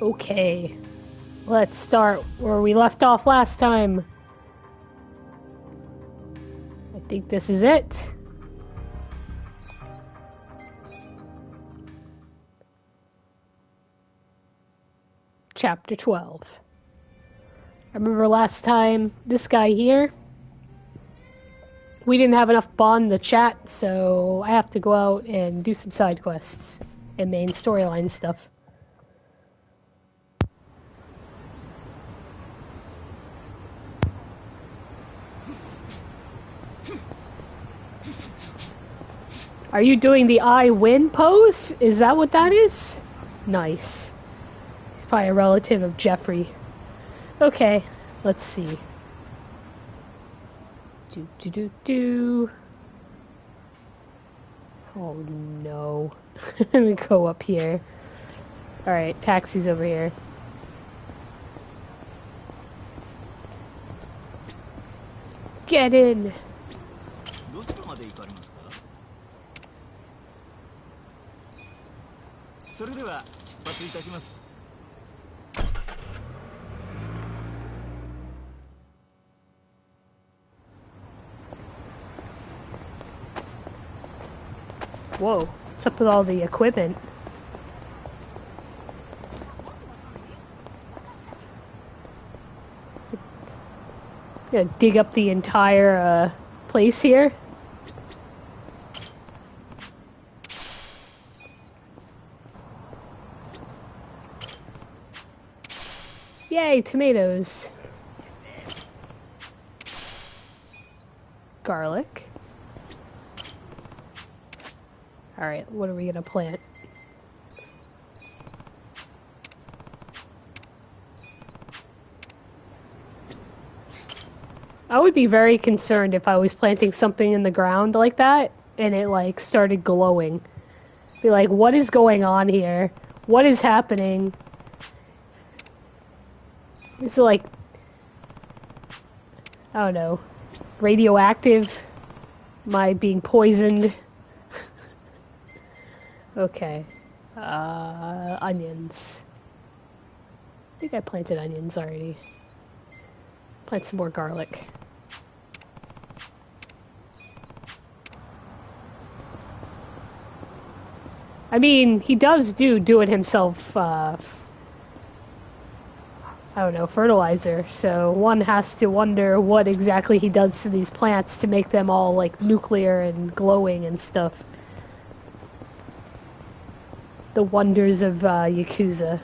Okay, let's start where we left off last time. I think this is it. Chapter 12. I remember last time, this guy here, we didn't have enough bond to chat, so I have to go out and do some side quests and main storyline stuff. Are you doing the I win pose? Is that what that is? Nice. He's probably a relative of Jeffrey. Okay, let's see. Do. Oh no. Let me go up here. Alright, taxi's over here. Get in! Whoa, what's up with all the equipment? Gonna dig up the entire place here. Yay, tomatoes. Garlic. Alright, what are we gonna plant? I would be very concerned if I was planting something in the ground like that and it like started glowing. Be like, what is going on here? What is happening? It's like, I don't know, radioactive? Am I being poisoned? Okay. Onions. I think I planted onions already. Plant some more garlic. I mean, he does do it himself, I don't know, fertilizer, so one has to wonder what exactly he does to these plants to make them all, like, nuclear and glowing and stuff. The wonders of, Yakuza.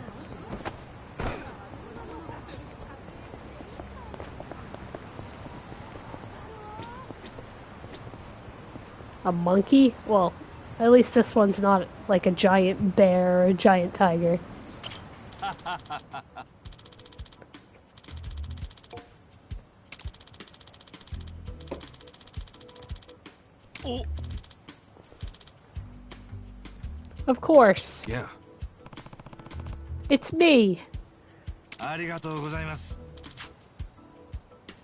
A monkey? Well, at least this one's not like a giant bear or a giant tiger. Oh. Of course. Yeah. It's me. Arigatou gozaimasu.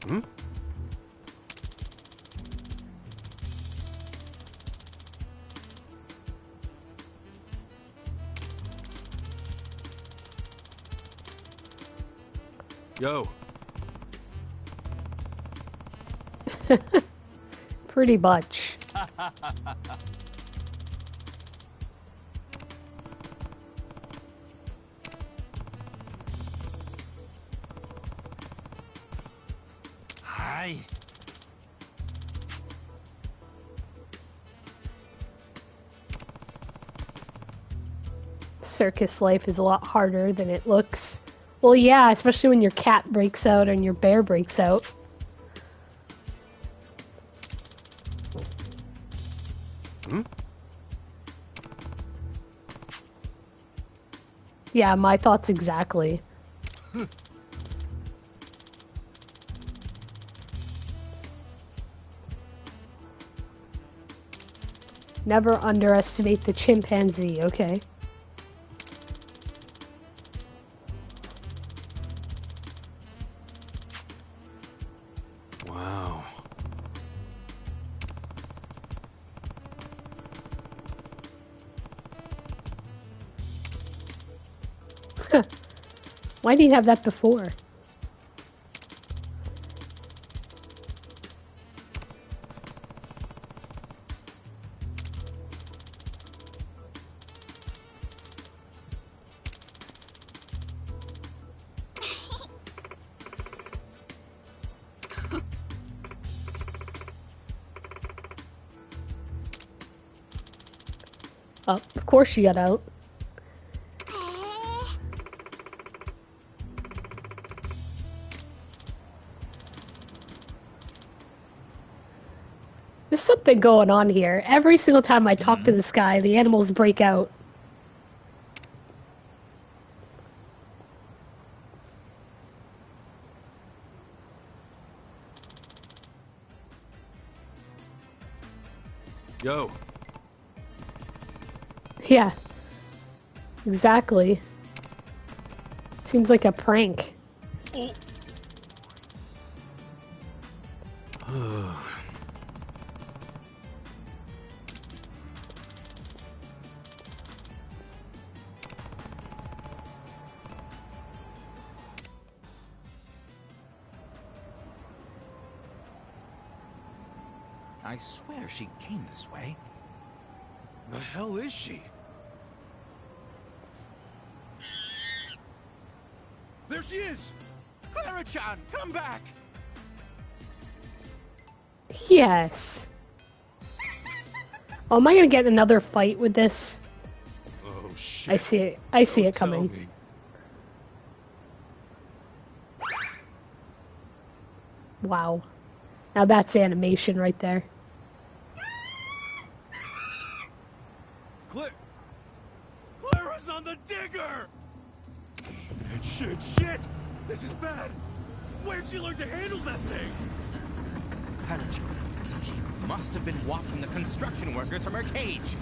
Hmm? Yo. Pretty much. Hi. Circus life is a lot harder than it looks. Well, yeah, especially when your cat breaks out and your bear breaks out. Hmm? Yeah, my thoughts exactly. Never underestimate the chimpanzee, okay? Wow. Why did he have that before? Oh, of course she got out. There's something going on here. Every single time I talk to this guy, the animals break out. Yo. Yeah. Exactly. Seems like a prank. I swear she came this way. The hell is she? There she is! Clara-chan, come back! Yes. Oh, am I gonna get another fight with this? Oh shit. I see it. I see it Don't tell coming. me. Wow. Now that's animation right there. Clara's on the digger! Shit! This is bad! Where'd she learn to handle that thing? Clara-chan, she must have been watching the construction workers from her cage.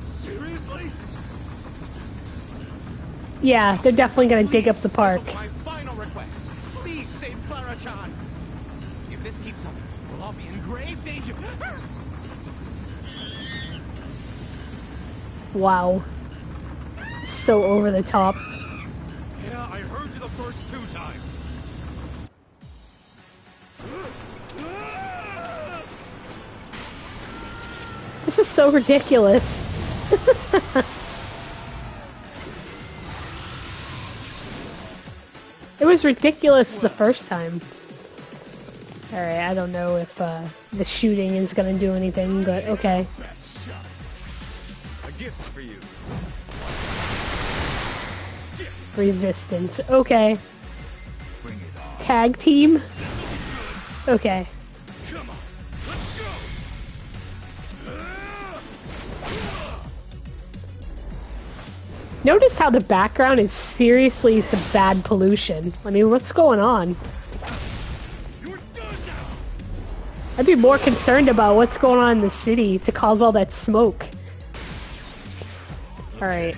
Seriously? Yeah, they're definitely gonna dig up the park. This will be my final request. Please save Clara-chan. If this keeps up, we'll all be in grave danger. Wow. So over the top. Yeah, I heard you the first 2 times. This is so ridiculous. It was ridiculous the first time. Alright, I don't know if the shooting is gonna do anything, but okay. Best shot. A gift for you. Resistance. Okay. Bring it on. Tag team. Okay. Come on, let's go! Notice how the background is seriously some bad pollution. I mean, what's going on? You're done now! I'd be more concerned about what's going on in the city to cause all that smoke. Alright.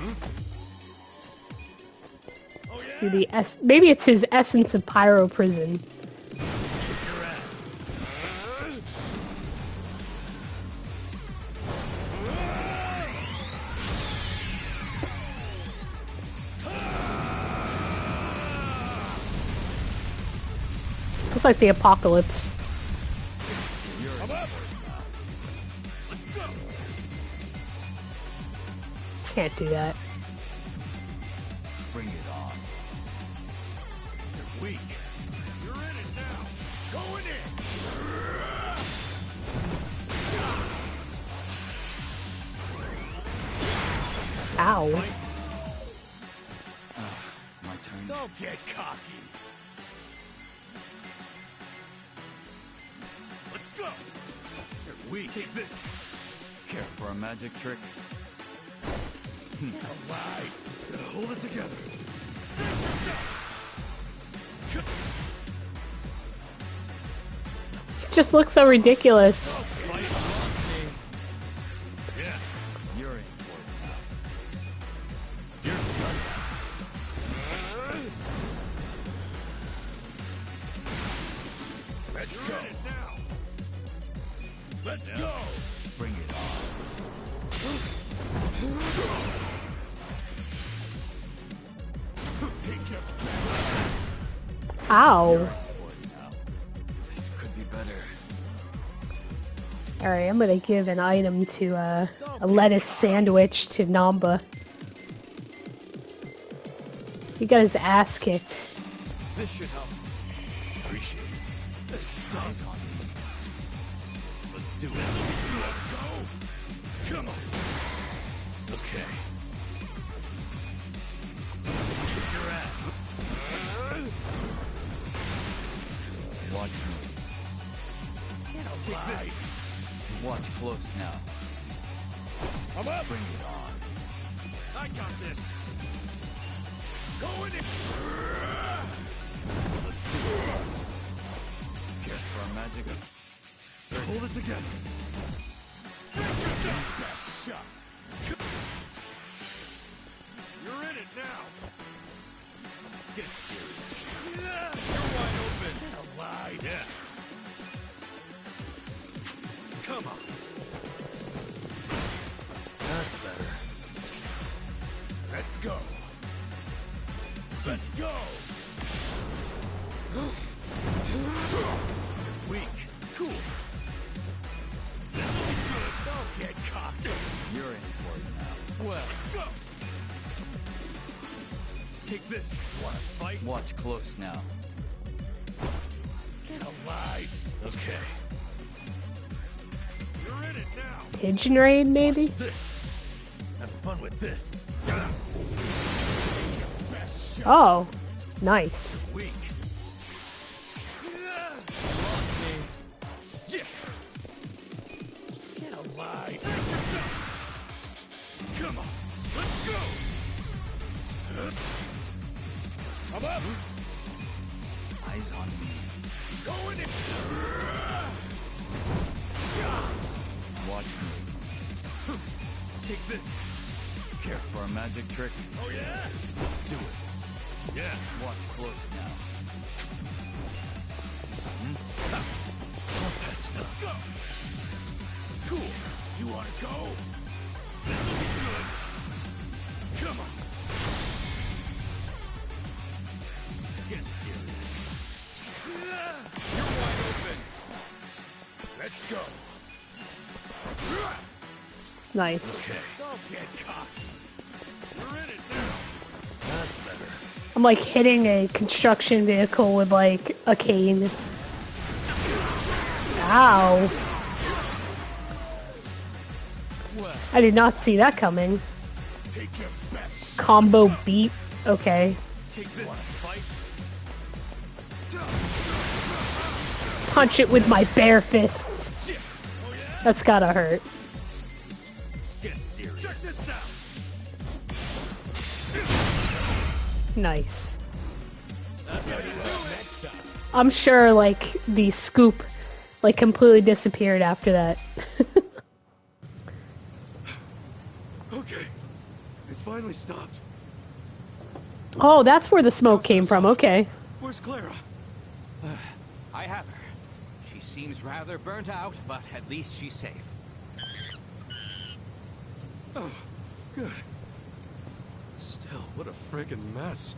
Do the maybe it's his essence of pyro prison. Your ass. Looks like the apocalypse. I'm up. Let's go. Can't do that. Bring it on. You're weak. You're in it now. Going in. Ow. My turn. Don't get cocky. Let's go. You're weak. Take this. Care for a magic trick? All right. Gotta hold it together. It just looks so ridiculous. Yeah. You're in for it now. You're done. Let's go. Let's go. Bring it on. Take care. Ow. This could be better. Alright, I'm gonna give an item to a lettuce sandwich to Namba. He got his ass kicked. This should help. Appreciate it. This eyes on me. Let's do it. Let's go. Come on. Okay. Kick your ass. Watch me. Take this. Watch close now. I'm up. Bring it on. I got this. Go in it. Let's do it. Care for our magic? Hold it together. Best shot. You're in it now. Get serious. You're wide open. Get alive. Yeah. Come on. That's better. Let's go. Let's go. Weak. Cool. This'll be good. Don't get caught. You're in for it now. Well, let's go. Take this. Wanna fight? Watch close now. Get alive. Okay. You're in it now. Pigeon raid, maybe? Watch this. Have fun with this. Best shot. Oh, nice. Weak. Lost me. Yeah. Get alive. Come on. Let's go. I'm up. Eyes on me. Go in it. Watch me. Take this. Care for a magic trick? Oh yeah? Do it. Yeah. Watch close now. Let's go. Cool. You wanna go? This'll be good. Come on. Get serious. You're wide open. Let's go. Nice. Okay. Don't get caught. You're in it now. That's better. I'm like hitting a construction vehicle with like a cane. Ow. Well, I did not see that coming. take your best. Combo beat. Okay. Take this. Fight. Punch it with my bare fists. Yeah. Oh yeah. That's gotta hurt. Get serious. Check this out. Nice. That's how you do it next time. I'm sure like the scoop like completely disappeared after that. Okay. It's finally stopped. Oh, that's where the smoke came from. Okay. Where's Clara? I have her. She seems rather burnt out, but at least she's safe. Oh, good. Still, what a friggin' mess.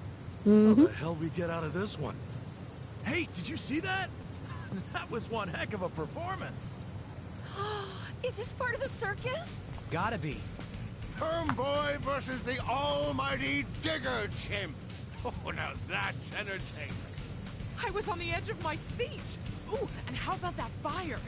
Mm-hmm. How the hell we get out of this one? Hey, did you see that? That was one heck of a performance. Is this part of the circus? Gotta be. Herm Boy versus the almighty Digger Chimp. Oh, now that's entertainment. I was on the edge of my seat. Ooh, and how about that fire?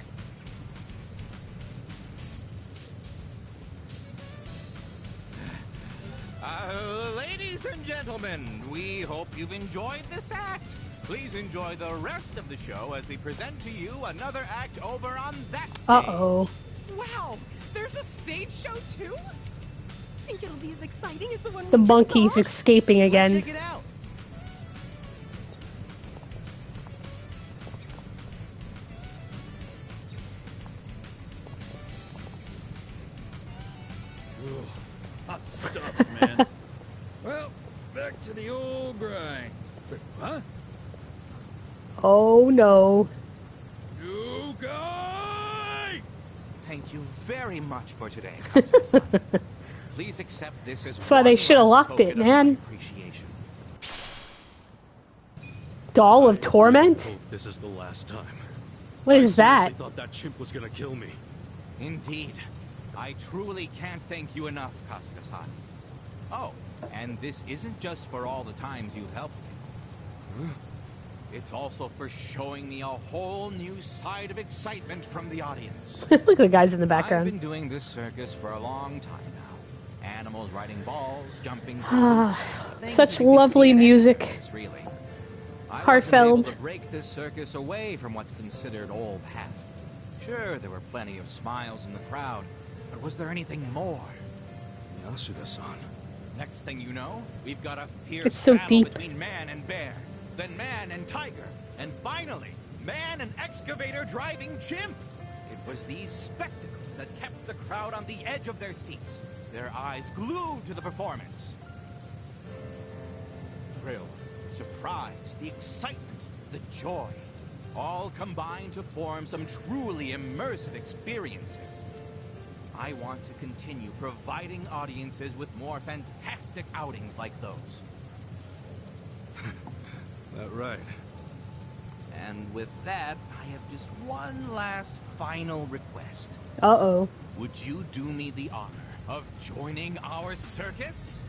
Ladies and gentlemen, we hope you've enjoyed this act. Please enjoy the rest of the show as we present to you another act over on that stage. Uh-oh. Wow, there's a stage show too? Think it'll be as exciting as the one The we just monkey's saw? escaping Let's again. check it out. Hot stuff, man. Well, back to the old grind. Wait, huh? Oh no. You guy! Thank you very much for today, Yakuza-san. Please accept this as That's why they one shoulda last locked it, token of man. my appreciation. Doll of Torment? Hope this is the last time. What is I that? seriously thought that chimp was gonna kill me. Indeed. I truly can't thank you enough, Kasuga-san. Oh, and this isn't just for all the times you've helped me. It's also for showing me a whole new side of excitement from the audience. Look at the guys in the I've background. been doing this circus for a long time now. Animals riding balls, jumping Ah, things such that you can lovely see in any music. circus, really. I Heartfelt. wasn't able to break this circus away from what's considered old hat. Sure, there were plenty of smiles in the crowd, but was there anything more? Yasuda-san. Next thing you know, we've got a fierce It's so battle deep. between man and bear, then man and tiger, and finally, man and excavator driving chimp. It was these spectacles that kept the crowd on the edge of their seats, their eyes glued to the performance. The thrill, the surprise, the excitement, the joy, all combined to form some truly immersive experiences. I want to continue providing audiences with more fantastic outings like those. That right. And with that, I have just one last final request. Uh-oh. Would you do me the honor of joining our circus?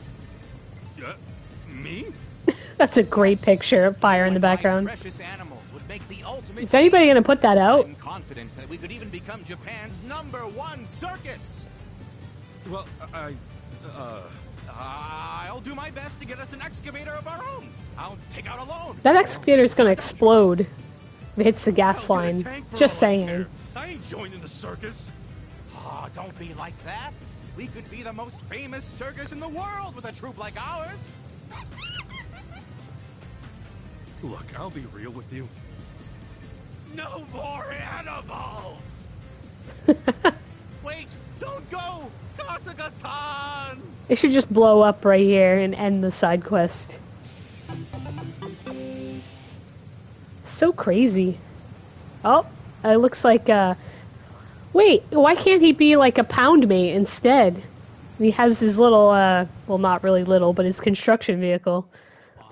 Me? That's a great picture of fire in the Like my background. precious animals would make the ultimate Is anybody gonna put that out? I'm confident that we could even become Japan's #1 circus. Well, I'll do my best to get us an excavator of our own. I'll take out a loan. That excavator's gonna explode if it hits the gas I'll get a line. tank for Just all I saying. care. I ain't joining the circus. Oh, don't be like that. We could be the most famous circus in the world with a troupe like ours. Look, I'll be real with you. No more animals! Wait, don't go! Kasuga-san! It should just blow up right here and end the side quest. So crazy. Oh, it looks like, wait, why can't he be like a pound mate instead? He has his little, well, not really little, but his construction vehicle.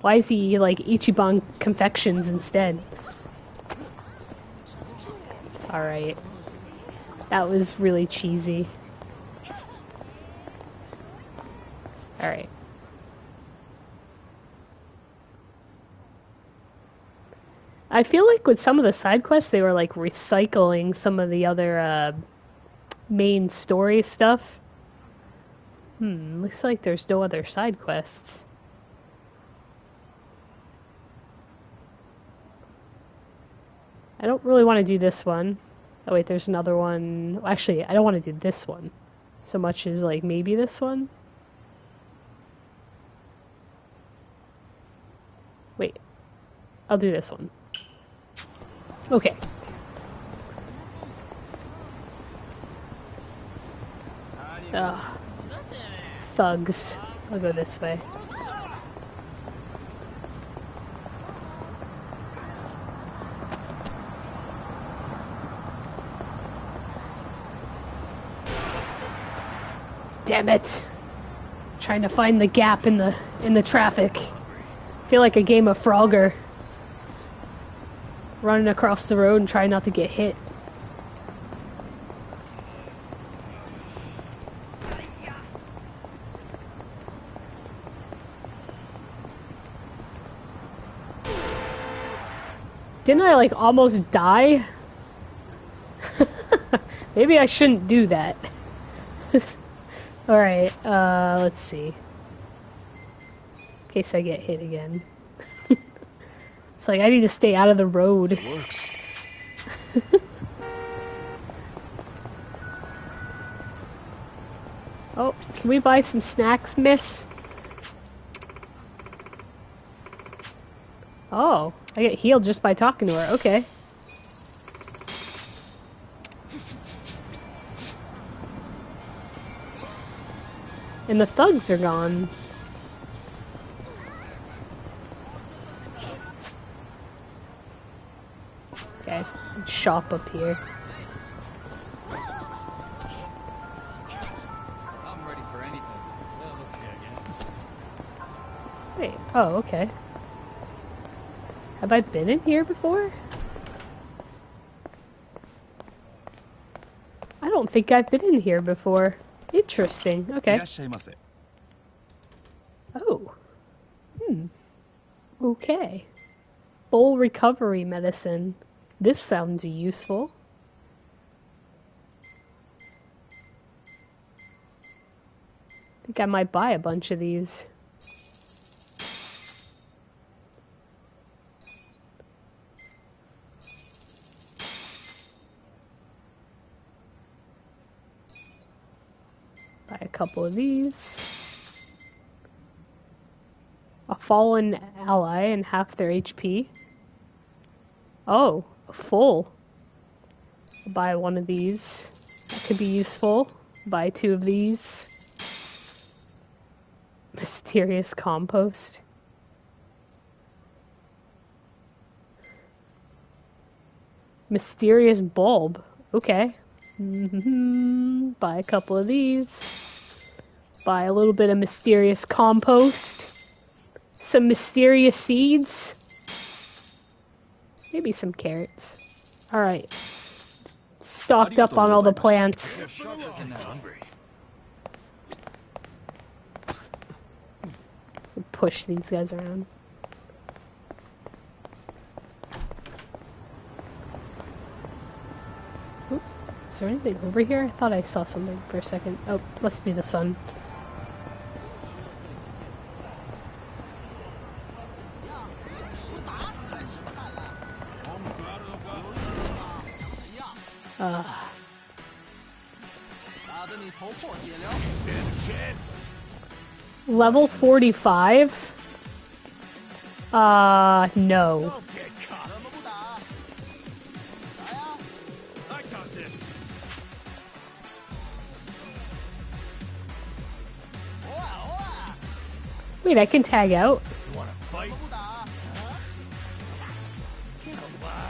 Why is he like Ichiban confections instead? Alright. That was really cheesy. Alright. I feel like with some of the side quests, they were like recycling some of the other main story stuff. Looks like there's no other side quests. I don't really want to do this one. Oh wait, there's another one. Actually, I don't want to do this one so much as like maybe this one. Wait, I'll do this one. Okay. Ugh. Thugs. I'll go this way. Damn it! Trying to find the gap in the traffic. Feel like a game of Frogger. Running across the road and trying not to get hit. Didn't I like almost die? Maybe I shouldn't do that. Alright, let's see. In case I get hit again. It's like I need to stay out of the road. It works. Oh, can we buy some snacks, miss? Oh, I get healed just by talking to her. Okay. And the thugs are gone. Okay, shop up here. I'm ready for anything. Well, okay, I guess. Wait, oh, okay. Have I been in here before? I don't think I've been in here before. Interesting. Okay. Oh. Okay. Full recovery medicine. This sounds useful. I think I might buy a bunch of these. Buy a couple of these. A fallen ally and half their HP. Oh, full. I'll buy one of these. That could be useful. Buy 2 of these. Mysterious compost. Mysterious bulb. Okay. Buy a couple of these. Buy a little bit of mysterious compost. Some mysterious seeds. Maybe some carrots. Alright. Stocked up on all the plants. Push these guys around. Oop, is there anything over here? I thought I saw something for a second. Oh, must be the sun. Stand a chance. Level 45? No. Don't get caught. I got this. Wait, I can tag out? You wanna fight?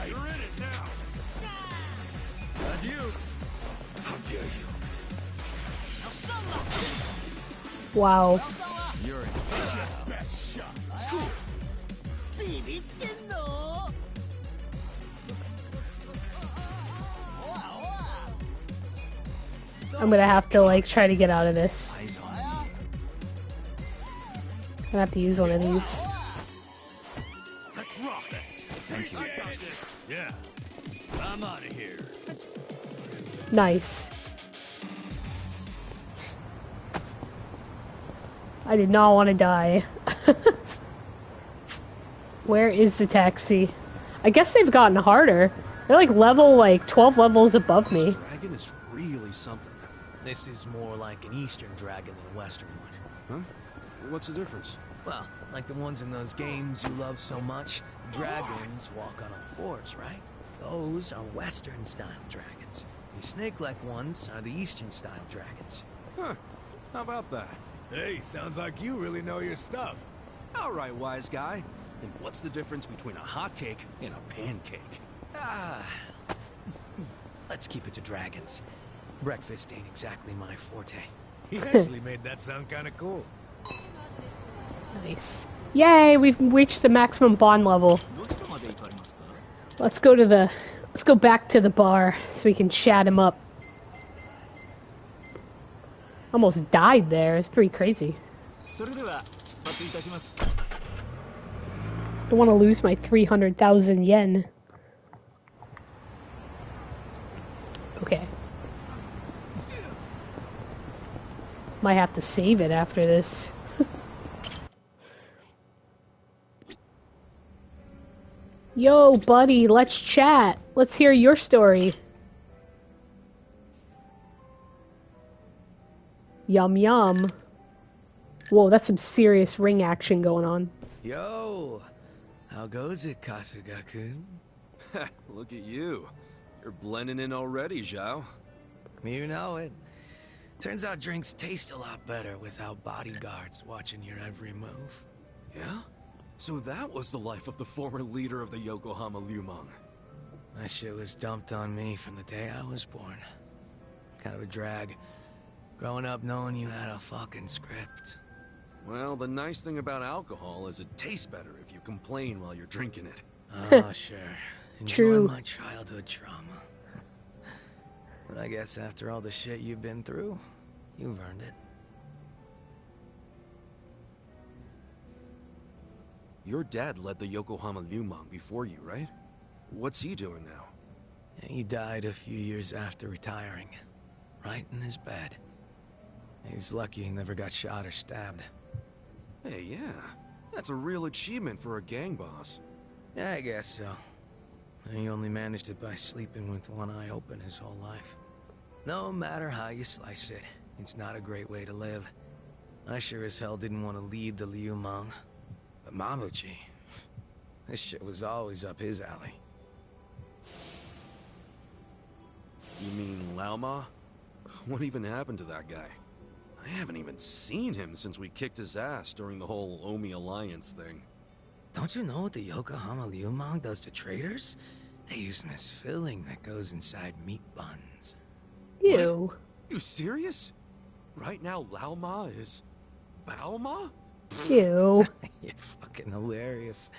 You're in it now. Not you. How dare you? Wow. You're in best shot. I'm gonna have to, like, try to get out of this. I'm gonna have to use one of these. Let's rock it. Thank you. Yeah. I'm out of here. Nice. I did not want to die. Where is the taxi? I guess they've gotten harder. They're like 12 levels above me. This dragon is really something. This is more like an Eastern dragon than a Western one. Huh? What's the difference? Well, like the ones in those games you love so much, dragons walk on all fours, right? Those are Western-style dragons. The snake-like ones are the Eastern-style dragons. Huh. How about that? Hey, sounds like you really know your stuff. All right, wise guy. Then what's the difference between a hotcake and a pancake? Let's keep it to dragons. Breakfast ain't exactly my forte. He actually made that sound kind of cool. Nice. Yay, we've reached the maximum bond level. Let's go back to the bar so we can chat him up. Almost died there. It's pretty crazy. Don't want to lose my 300,000 yen. Okay. Might have to save it after this. Yo, buddy, let's chat. Let's hear your story. Yum yum. Whoa, that's some serious ring action going on. Yo, how goes it, Kasuga-kun? Look at you. You're blending in already, Zhao. You know it. Turns out drinks taste a lot better without bodyguards watching your every move. Yeah? So that was the life of the former leader of the Yokohama Lumang. That shit was dumped on me from the day I was born. Kind of a drag. Growing up knowing you had a fucking script. Well, the nice thing about alcohol is it tastes better if you complain while you're drinking it. Oh, sure. Enjoy True. my childhood trauma. But I guess after all the shit you've been through, you've earned it. Your dad led the Yokohama Lumang before you, right? What's he doing now? He died a few years after retiring. Right in his bed. He's lucky he never got shot or stabbed. Hey, yeah. That's a real achievement for a gang boss. Yeah, I guess so. He only managed it by sleeping with one eye open his whole life. No matter how you slice it, it's not a great way to live. I sure as hell didn't want to lead the Liumang. But Mabuchi, this shit was always up his alley. You mean Laoma? What even happened to that guy? I haven't even seen him since we kicked his ass during the whole Omi Alliance thing. Don't you know what the Yokohama Liumang does to traders? They use them as filling that goes inside meat buns. Ew. You serious? Right now Laoma is... Baoma? Ew. You're fucking hilarious.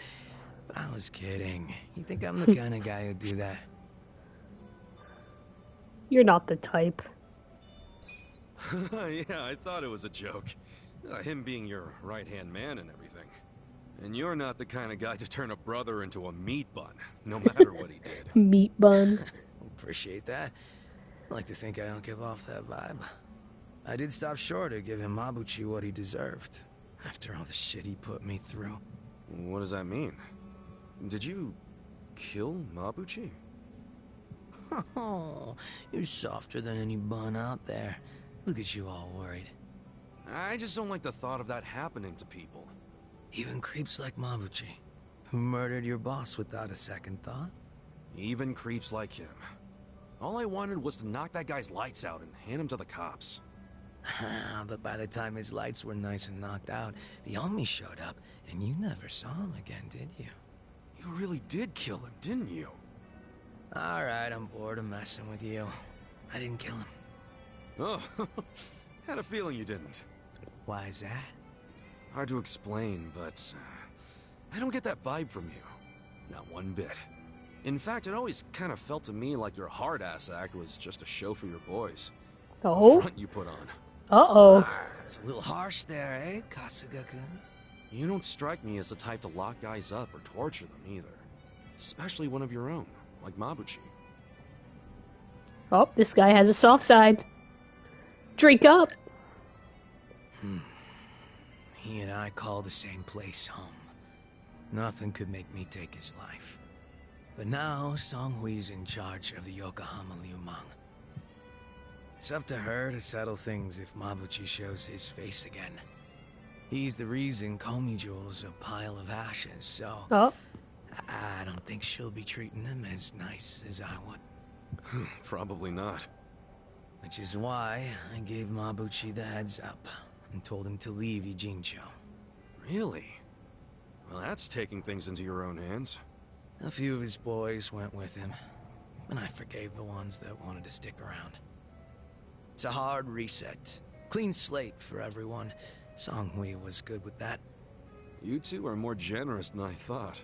But I was kidding. You think I'm the kind of guy who'd do that? You're not the type. Yeah, I thought it was a joke. Him being your right-hand man and everything. And you're not the kind of guy to turn a brother into a meat bun, no matter what he did. Meat bun. Appreciate that. I like to think I don't give off that vibe. I did stop short of giving Mabuchi what he deserved, after all the shit he put me through. What does that mean? Did you kill Mabuchi? Oh, you're softer than any bun out there. Look at you all worried. I just don't like the thought of that happening to people. Even creeps like Mabuchi, who murdered your boss without a second thought. Even creeps like him. All I wanted was to knock that guy's lights out and hand him to the cops. But by the time his lights were nice and knocked out, the Omi showed up, and you never saw him again, did you? You really did kill him, didn't you? Alright, I'm bored of messing with you. I didn't kill him. Oh, had a feeling you didn't. Why is that? Hard to explain, but I don't get that vibe from you. Not one bit. In fact, it always kind of felt to me like your hard-ass act was just a show for your boys. Oh? The front you put on. Uh-oh. It's a little harsh there, eh, Kasuga-kun? You don't strike me as the type to lock guys up or torture them either. Especially one of your own, like Mabuchi. Oh, this guy has a soft side. Drink up. He and I call the same place home. Nothing could make me take his life. But now, Songhui's in charge of the Yokohama Liumang. It's up to her to settle things if Mabuchi shows his face again. He's the reason Komi Jewel's a pile of ashes, so... Oh. I don't think she'll be treating him as nice as I would. Probably not. Which is why I gave Mabuchi the heads up and told him to leave Ijincho. Really? Well, that's taking things into your own hands. A few of his boys went with him, and I forgave the ones that wanted to stick around. It's a hard reset. Clean slate for everyone. Songhui was good with that. You two are more generous than I thought.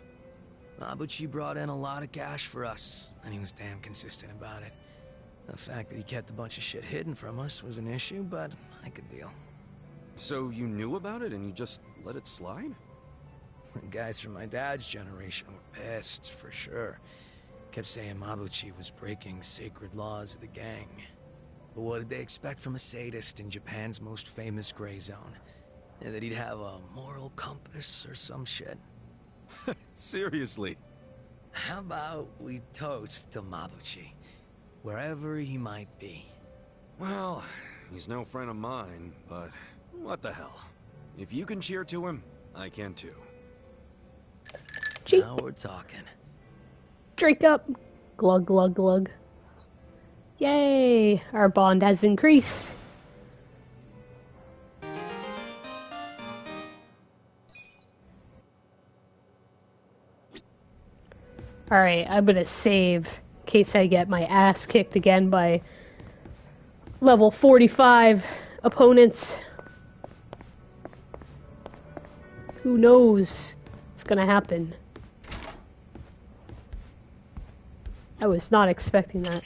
Mabuchi brought in a lot of cash for us, and he was damn consistent about it. The fact that he kept a bunch of shit hidden from us was an issue, but I could deal. So you knew about it and you just let it slide? The guys from my dad's generation were pissed, for sure. Kept saying Mabuchi was breaking sacred laws of the gang. But what did they expect from a sadist in Japan's most famous gray zone? That he'd have a moral compass or some shit? Seriously? How about we toast to Mabuchi, wherever he might be? Well, he's no friend of mine, but what the hell. If you can cheer to him, I can too. Now we're talking. Drink up. Glug, glug, glug. Yay! Our bond has increased. Alright, I'm gonna save in case I get my ass kicked again by level 45 opponents. Who knows what's gonna happen? I was not expecting that.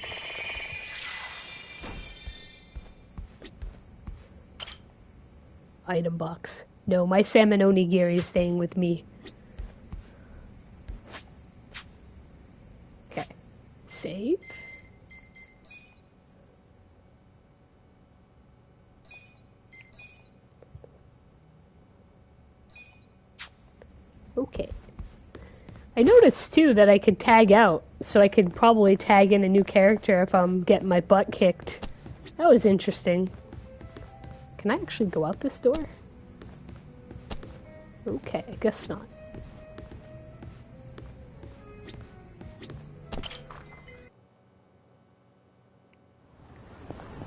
Item box. No, my salmon onigiri is staying with me. Okay. Save. Okay. I noticed too that I could tag out, so I could probably tag in a new character if I'm getting my butt kicked. That was interesting. Can I actually go out this door? Okay, I guess not.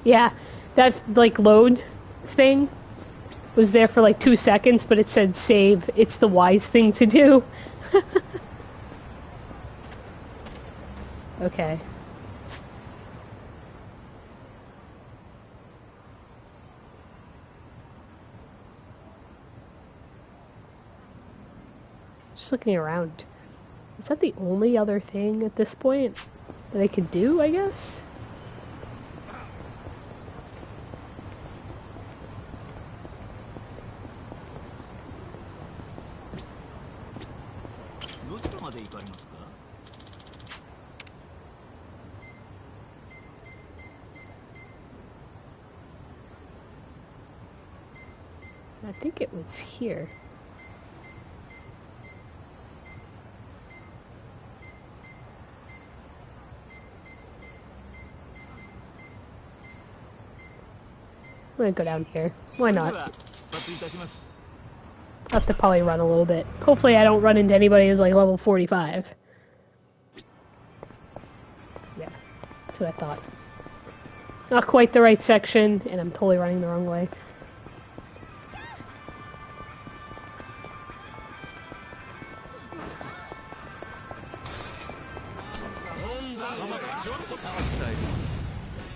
Yeah, that like load thing was there for like 2 seconds, but it said save. It's the wise thing to do. Okay. Just looking around. Is that the only other thing at this point that I could do, I guess? I think it was here. I'm gonna go down here. Why not? I'll have to probably run a little bit. Hopefully I don't run into anybody who's like level 45. Yeah, that's what I thought. Not quite the right section, and I'm totally running the wrong way.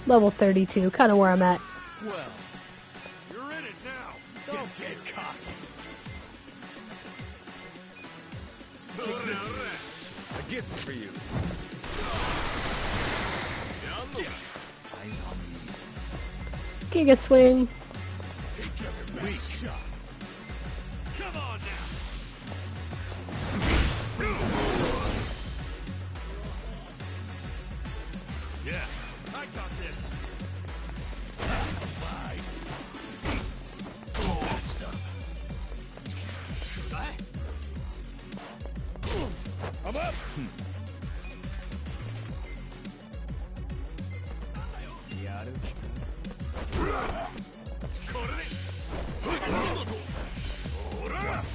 Level 32, kind of where I'm at. Well, you're in it now. Don't get cocky. Take this. A gift for you. Eyes on me. Giga swing. Take your best shot. Come on now. Yeah, I got this. Bye. That's done. Should I? I'm up.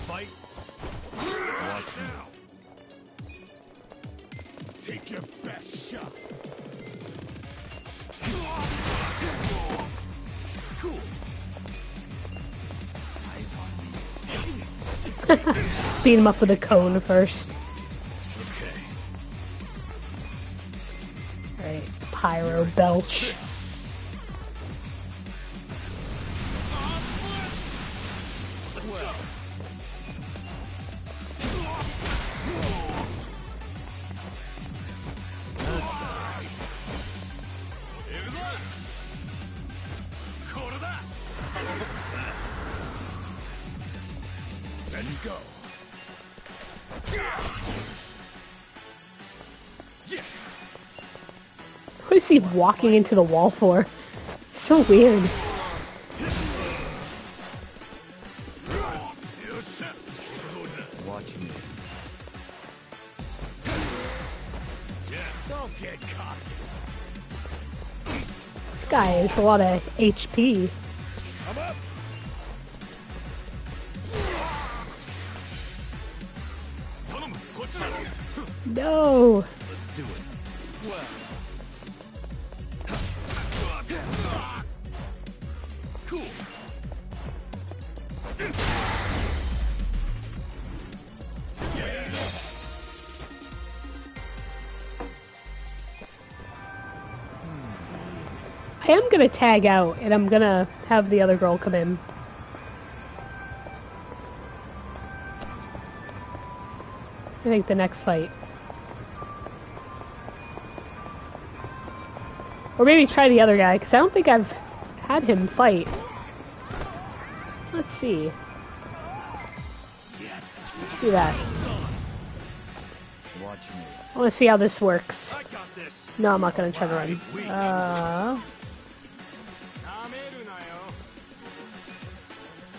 Fight. Watch now. Take your best shot. Cool. Eyes on me. Beat him up with a cone first. Okay. Alright, Pyro Belch. Let's go. What is he walking into the wall for? So weird. Watch me. Yeah, don't get cocky. This guy has a lot of HP. I'm up. No! Let's do it. Well. Cool. I am gonna tag out, and I'm gonna have the other girl come in. I think the next fight. Or maybe try the other guy, because I don't think I've had him fight. Let's see. Let's do that. Watch me. I want to see how this works. I got this. No, I'm not going to try to run.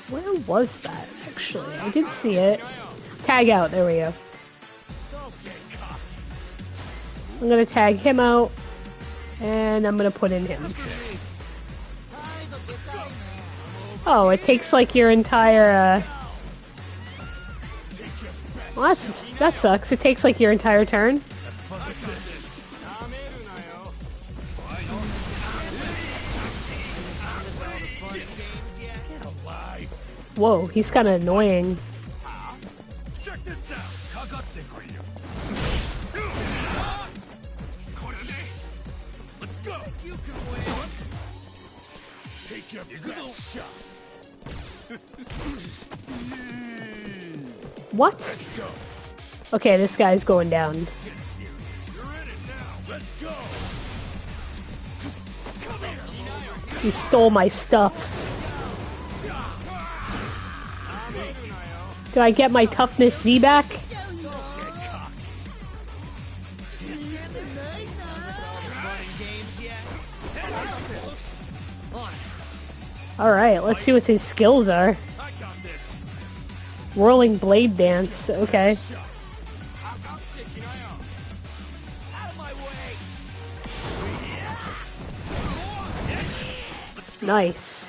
Where was that, actually? I did see it. Tag out, there we go. I'm going to tag him out, and I'm going to put in him. Oh, it takes like your entire, well, that sucks. It takes like your entire turn. Whoa, he's kind of annoying. Check this out. Let's go. You can win. Take your best shot. What? Let's go. Okay, this guy's going down. Get serious. You're in it now. Let's go. Come here. He stole my stuff. Do I get my toughness Z back? Alright, let's see what his skills are. Whirling blade dance, okay. Nice.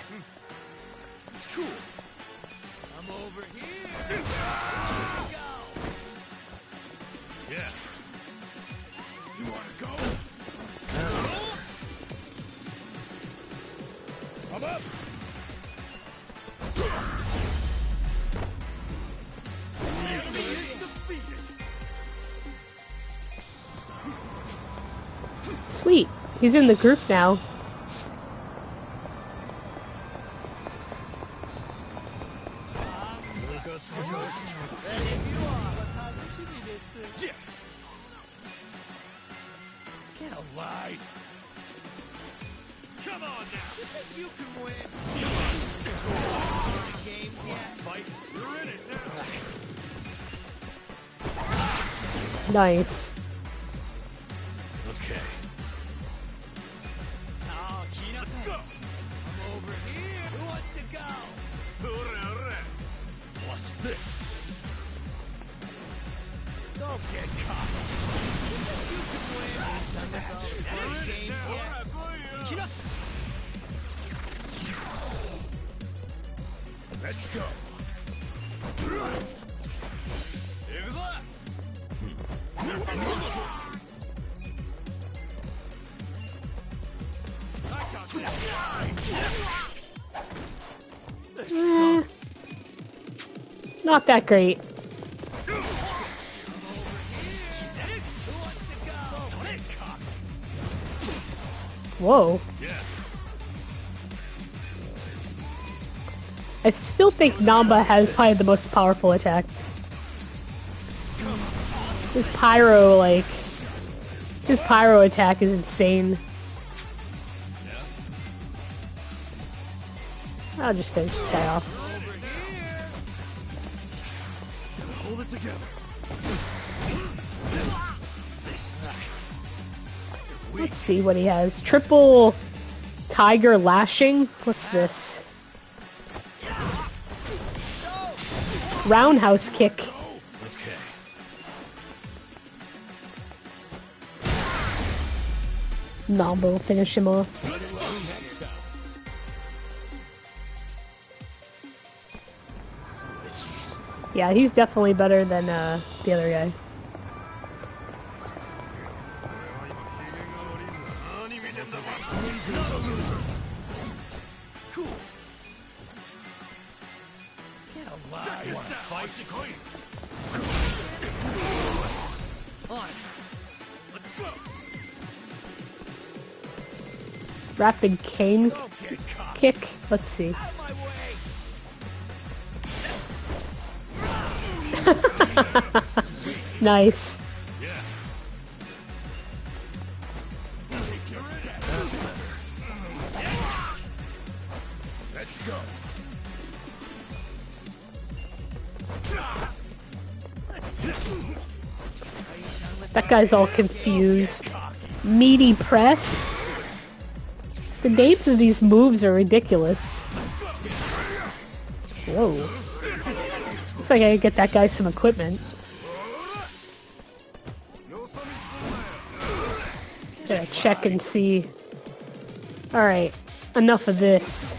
Sweet. He's in the group now. Get alive. Come on now. You can win. Games yet? Fight. You're in it now. Nice. Okay. Let's go. I'm over here. Who wants to go? Watch this. Don't get caught. You can win. Games yet? Let's go. Not that great. Whoa. I still think Namba has probably the most powerful attack. His pyro, his pyro attack is insane. I'll just finish this guy off. Hold it together. Let's see what he has. Triple tiger lashing. What's this? Roundhouse kick. Okay. Namba will finish him off. Yeah, he's definitely better than the other guy. Cool. Get alive. You wanna fight? On. Let's go. Rapid cane Don't get caught. kick. Let's see. Out of my way. Nice. Yeah. Take your That guy's all confused. Meaty press? The names of these moves are ridiculous. Whoa. Looks like I could get that guy some equipment. Gotta check and see. Alright, enough of this.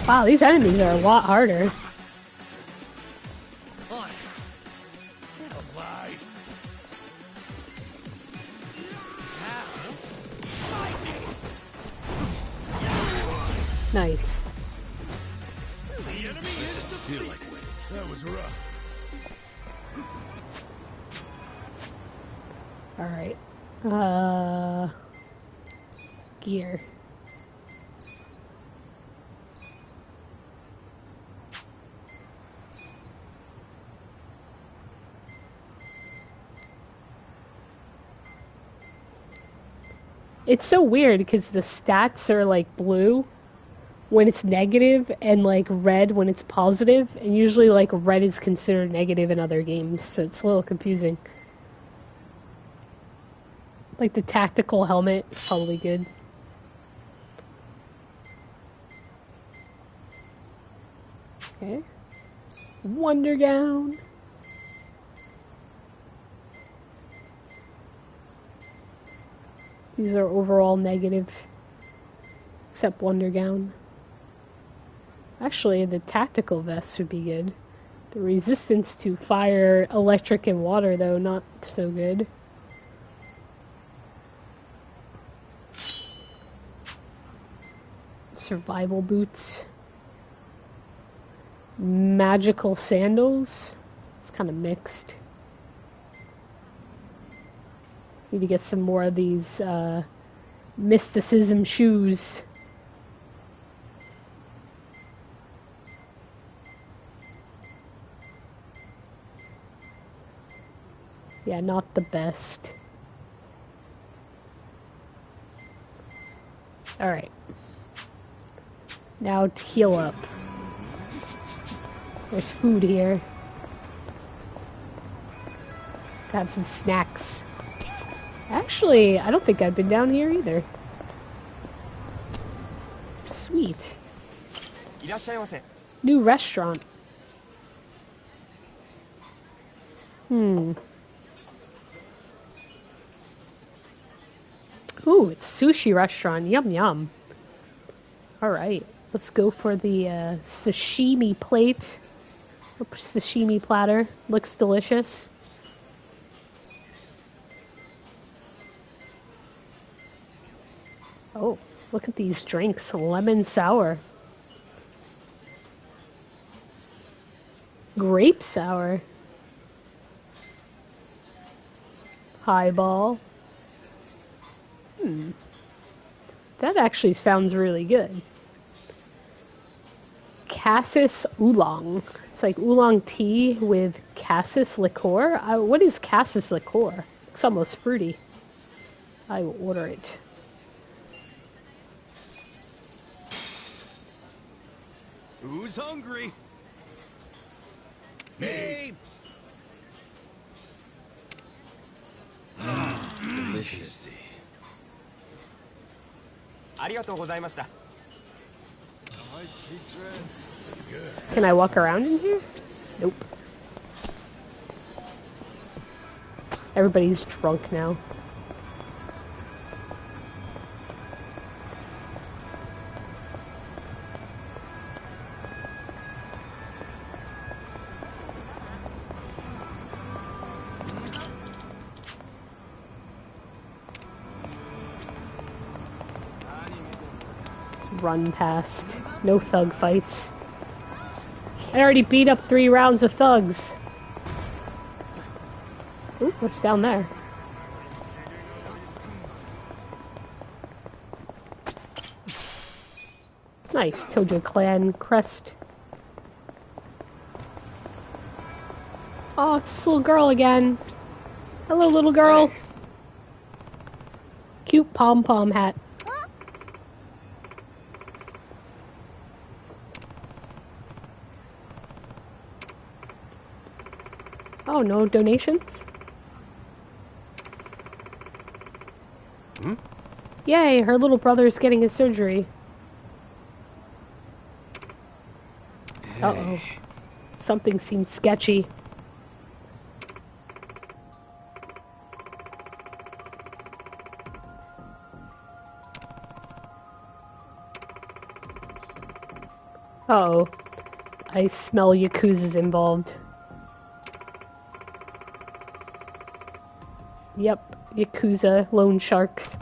Wow, these enemies are a lot harder. Nice. That was rough. Alright. Gear. It's so weird because the stats are like blue when it's negative and like red when it's positive, and usually like red is considered negative in other games, so it's a little confusing. Like the tactical helmet is probably good. Okay. Wonder Gown. These are overall negative, except Wonder Gown. Actually, the tactical vest would be good. The resistance to fire, electric, and water, though, not so good. Survival boots. Magical sandals. It's kind of mixed. Need to get some more of these mysticism shoes. Yeah, not the best. Alright. Now to heal up. There's food here. Got some snacks. Actually, I don't think I've been down here either. Sweet. New restaurant. Ooh, it's sushi restaurant. Yum yum. Alright, let's go for the sashimi plate. Sashimi platter. Looks delicious. Oh, look at these drinks. Lemon sour. Grape sour. Highball. That actually sounds really good. Cassis oolong. It's like oolong tea with cassis liqueur. What is cassis liqueur? It's almost fruity. I will order it. Who's hungry? Me! Delicious. Can I walk around in here? Nope. Everybody's drunk now. run past. No thug fights. I already beat up 3 rounds of thugs. Ooh, what's down there? Nice, Tojo Clan crest. Oh, it's this little girl again. Hello, little girl. Hey. Cute pom-pom hat. Oh, no donations? Hmm? Yay, her little brother's getting his surgery. Uh-oh. Something seems sketchy. Uh-oh. I smell Yakuza's involved. Yep, Yakuza, loan sharks.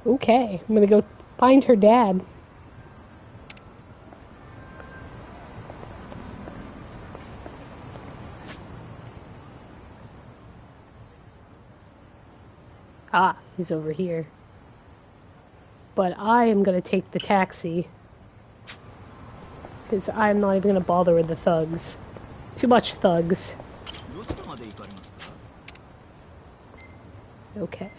Okay, I'm gonna go find her dad. Ah, he's over here. But I am gonna take the taxi. Because I'm not even gonna bother with the thugs. Too much thugs. Okay.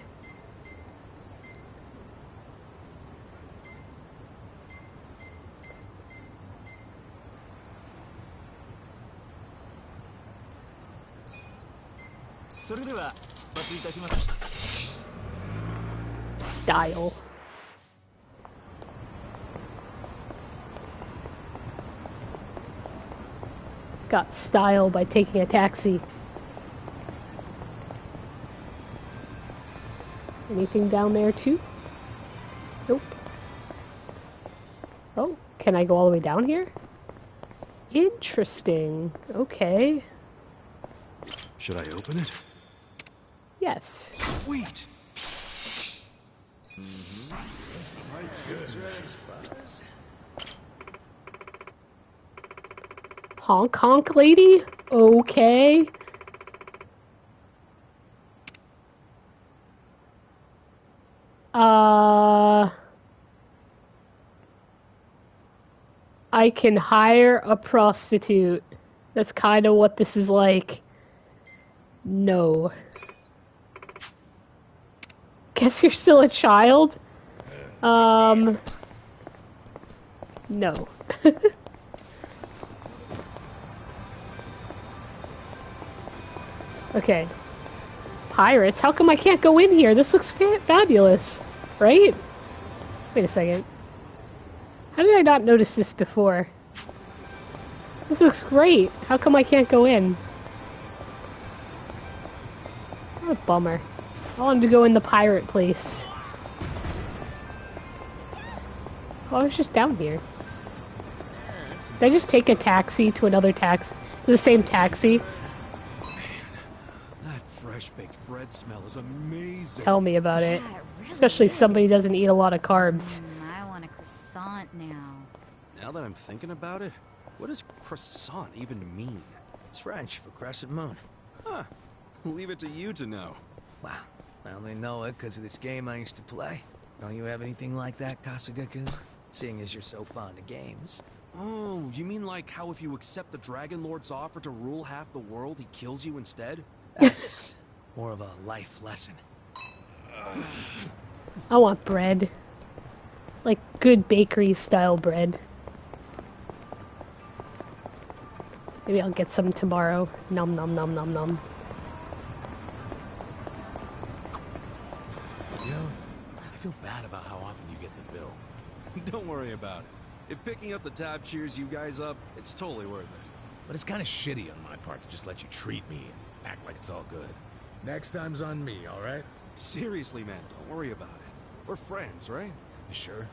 Style. Got style by taking a taxi. Anything down there too? Nope. Oh, can I go all the way down here? Interesting. Okay. Should I open it? Yes. Sweet! Honk honk lady? Okay. I can hire a prostitute. That's kind of what this is like. No. Guess you're still a child? No. Okay. Pirates? How come I can't go in here? This looks fabulous, right? Wait a second. How did I not notice this before? This looks great. How come I can't go in? What a bummer. I wanted to go in the pirate place. Oh, I was just down here. Did I just take a taxi to another taxi? The same taxi? That fresh-baked bread smell is amazing. Tell me about it. Yeah, it really Especially is. somebody who doesn't eat a lot of carbs. I want a croissant now. Now that I'm thinking about it, what does croissant even mean? It's French for crescent moon. Huh. Leave it to you to know. Wow. I only know it because of this game I used to play. Don't you have anything like that, Kasagaku? Seeing as you're so fond of games. Oh, you mean like how if you accept the Dragon Lord's offer to rule half the world, he kills you instead? That's more of a life lesson. I want bread. Like good bakery style bread. Maybe I'll get some tomorrow. Nom nom nom nom nom. You know, I feel bad about how often you get the bill. Don't worry about it. If picking up the tab cheers you guys up, it's totally worth it. But it's kind of shitty on my part to just let you treat me and act like it's all good. Next time's on me, all right? Seriously, man, don't worry about it. We're friends, right? You sure?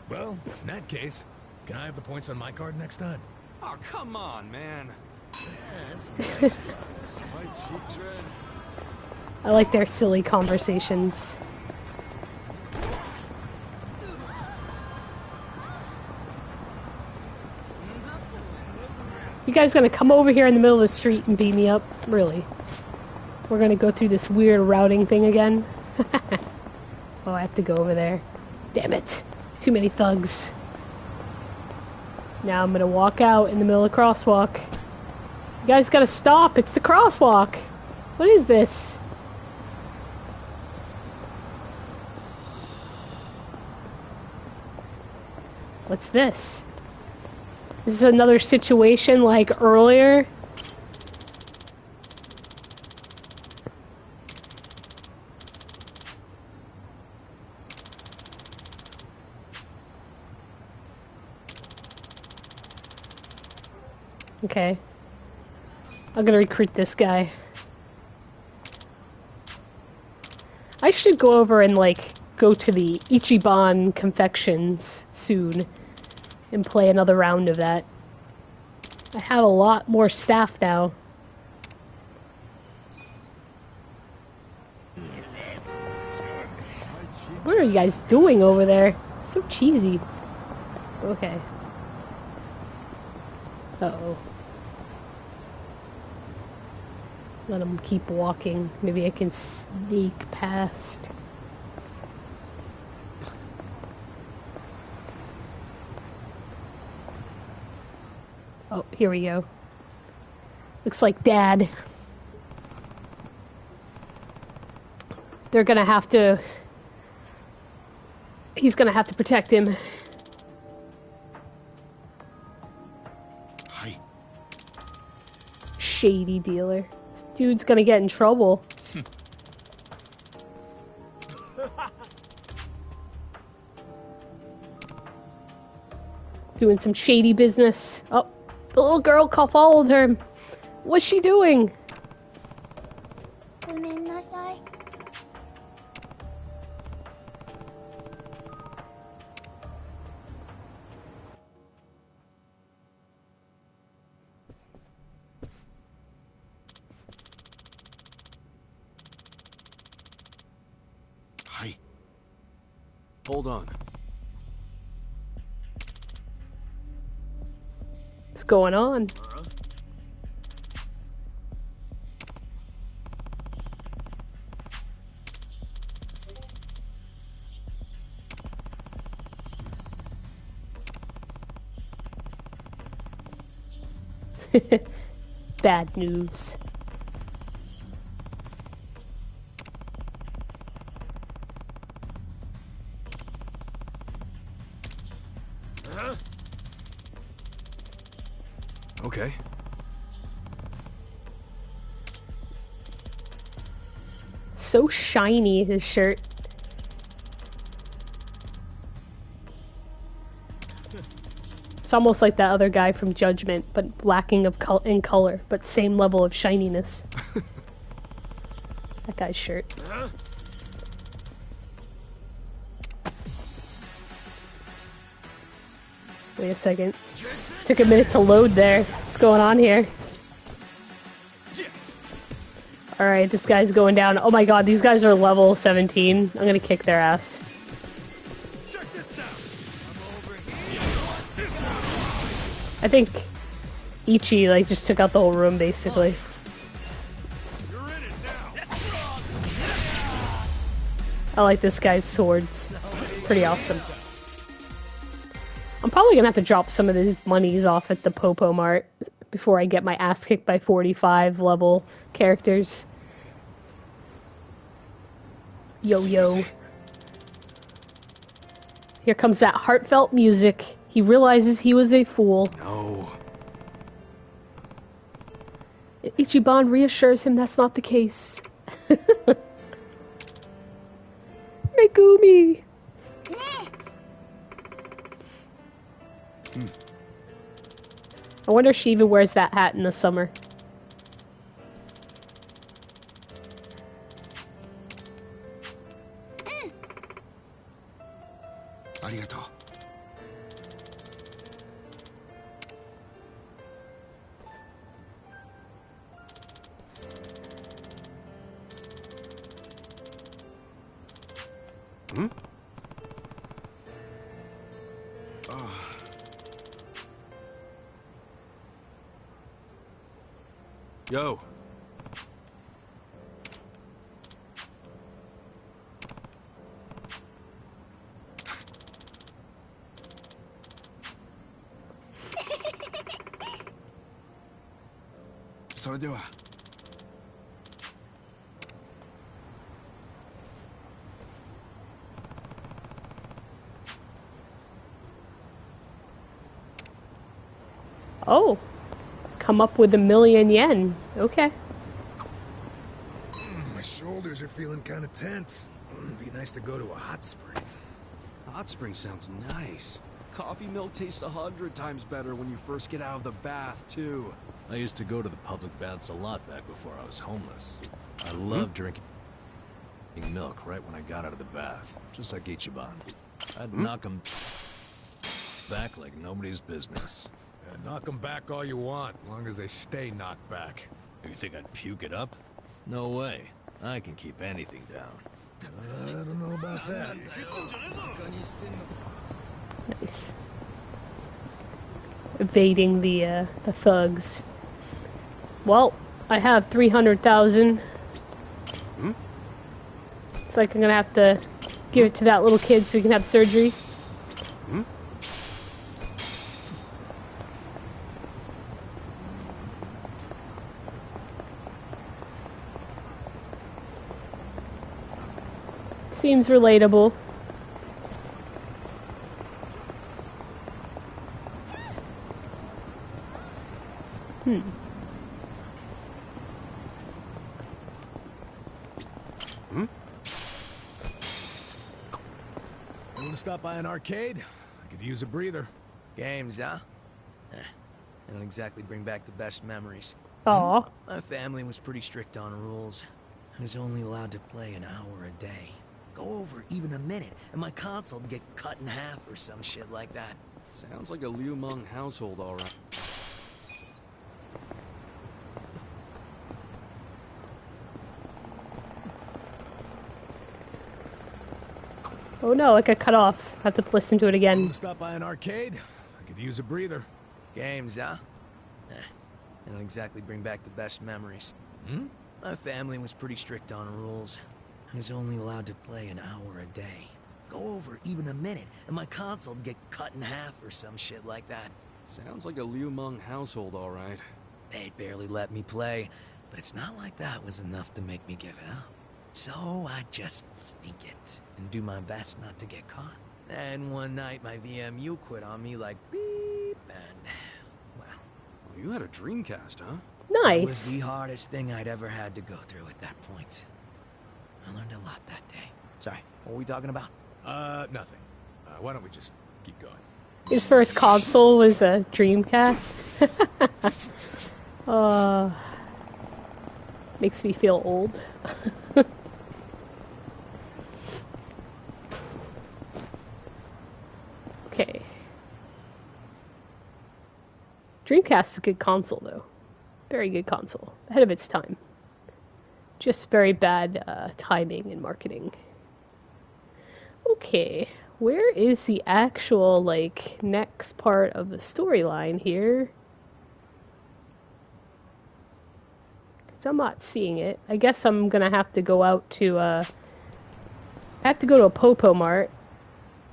Well, in that case, can I have the points on my card next time? Oh, come on, man. Yeah, that's nice. My cheeks red. I like their silly conversations. You guys gonna come over here in the middle of the street and beat me up? Really? We're gonna go through this weird routing thing again? Oh, I have to go over there. Damn it. Too many thugs. Now I'm gonna walk out in the middle of the crosswalk. You guys gotta stop. It's the crosswalk. What is this? What's this? This is another situation like earlier. Okay. I'm gonna recruit this guy. I should go over and, like, go to the Ichiban confections soon and play another round of that. I have a lot more staff now. What are you guys doing over there? So cheesy. Okay. Uh-oh. Let him keep walking. Maybe I can sneak past. Oh, here we go. Looks like Dad. They're gonna have to... He's gonna have to protect him. Hi. Shady dealer. This dude's gonna get in trouble. Doing some shady business. Oh, the little girl followed her. What's she doing? ごめんなさい。Hi. Hold on. What's going on? Bad news. Okay. So shiny, his shirt. It's almost like that other guy from Judgment, but lacking of in color, but same level of shininess. That guy's shirt. Wait a second. Took a minute to load there. What's going on here? Alright, this guy's going down. Oh my god, these guys are level 17. I'm gonna kick their ass. I think Ichi, like, just took out the whole room, basically. I like this guy's swords. Pretty awesome. I'm probably gonna have to drop some of these monies off at the Popo Mart before I get my ass kicked by 45 level characters. Yo. Here comes that heartfelt music. He realizes he was a fool. No. Ichiban reassures him that's not the case. Megumi! I wonder if she even wears that hat in the summer. ありがとう。Hmm? Yo. So, それでは。Oh, come up with 1,000,000 yen. Okay. My shoulders are feeling kind of tense. Be nice to go to a hot spring. Hot spring sounds nice. Coffee milk tastes 100 times better when you first get out of the bath, too. I used to go to the public baths a lot back before I was homeless. I loved drinking milk right when I got out of the bath, just like Ichiban. I'd knock 'em back like nobody's business. Knock them back all you want, as long as they stay knocked back. You think I'd puke it up? No way. I can keep anything down. I don't know about that. Nice. Evading the thugs. Well, I have 300,000. It's like I'm gonna have to give it to that little kid so he can have surgery. Seems relatable. You want to stop by an arcade? I could use a breather. Games, huh? They don't exactly bring back the best memories. Aw. My family was pretty strict on rules. I was only allowed to play an hour a day. Go over even a minute, and my console would get cut in half or some shit like that. Sounds like a Liu Meng household, all right. Oh no, I got cut off. I have to listen to it You again. want to stop by an arcade? I could use a breather. Games, huh? They don't exactly bring back the best memories. My family was pretty strict on rules. I was only allowed to play an hour a day. Go over even a minute, and my console would get cut in half or some shit like that. Sounds like a Liu Meng household, all right. They'd barely let me play, but it's not like that was enough to make me give it up. So I just sneak it and do my best not to get caught. And one night my VMU quit on me like beep, and well, Well, you had a Dreamcast, huh? it was Nice. the hardest thing I'd ever had to go through at that point. I learned a lot that day. Sorry, what were we talking about? Nothing. Why don't we just keep going? His first console was a Dreamcast. Makes me feel old. Okay. Dreamcast is a good console, though. Very good console. Ahead of its time. Just very bad timing and marketing. Okay, where is the actual, like, next part of the storyline here? Because I'm not seeing it. I guess I'm gonna have to go out to, I have to go to a Popo Mart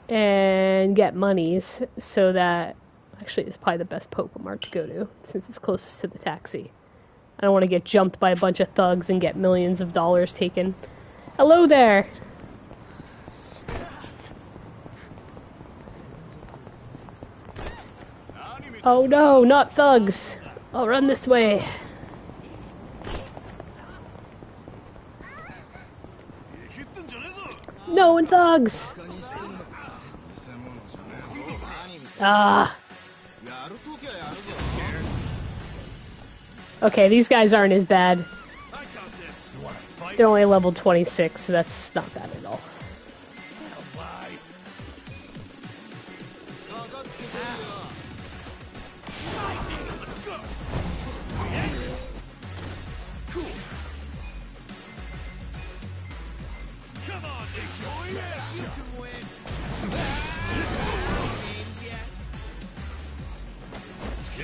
and get monies so that... Actually, it's probably the best Popo Mart to go to, since it's closest to the taxi. I don't want to get jumped by a bunch of thugs and get millions of dollars taken. Hello there! Oh no, not thugs! I'll run this way. No one thugs! Ah. Okay, these guys aren't as bad. They're only level 26, so that's not bad at all.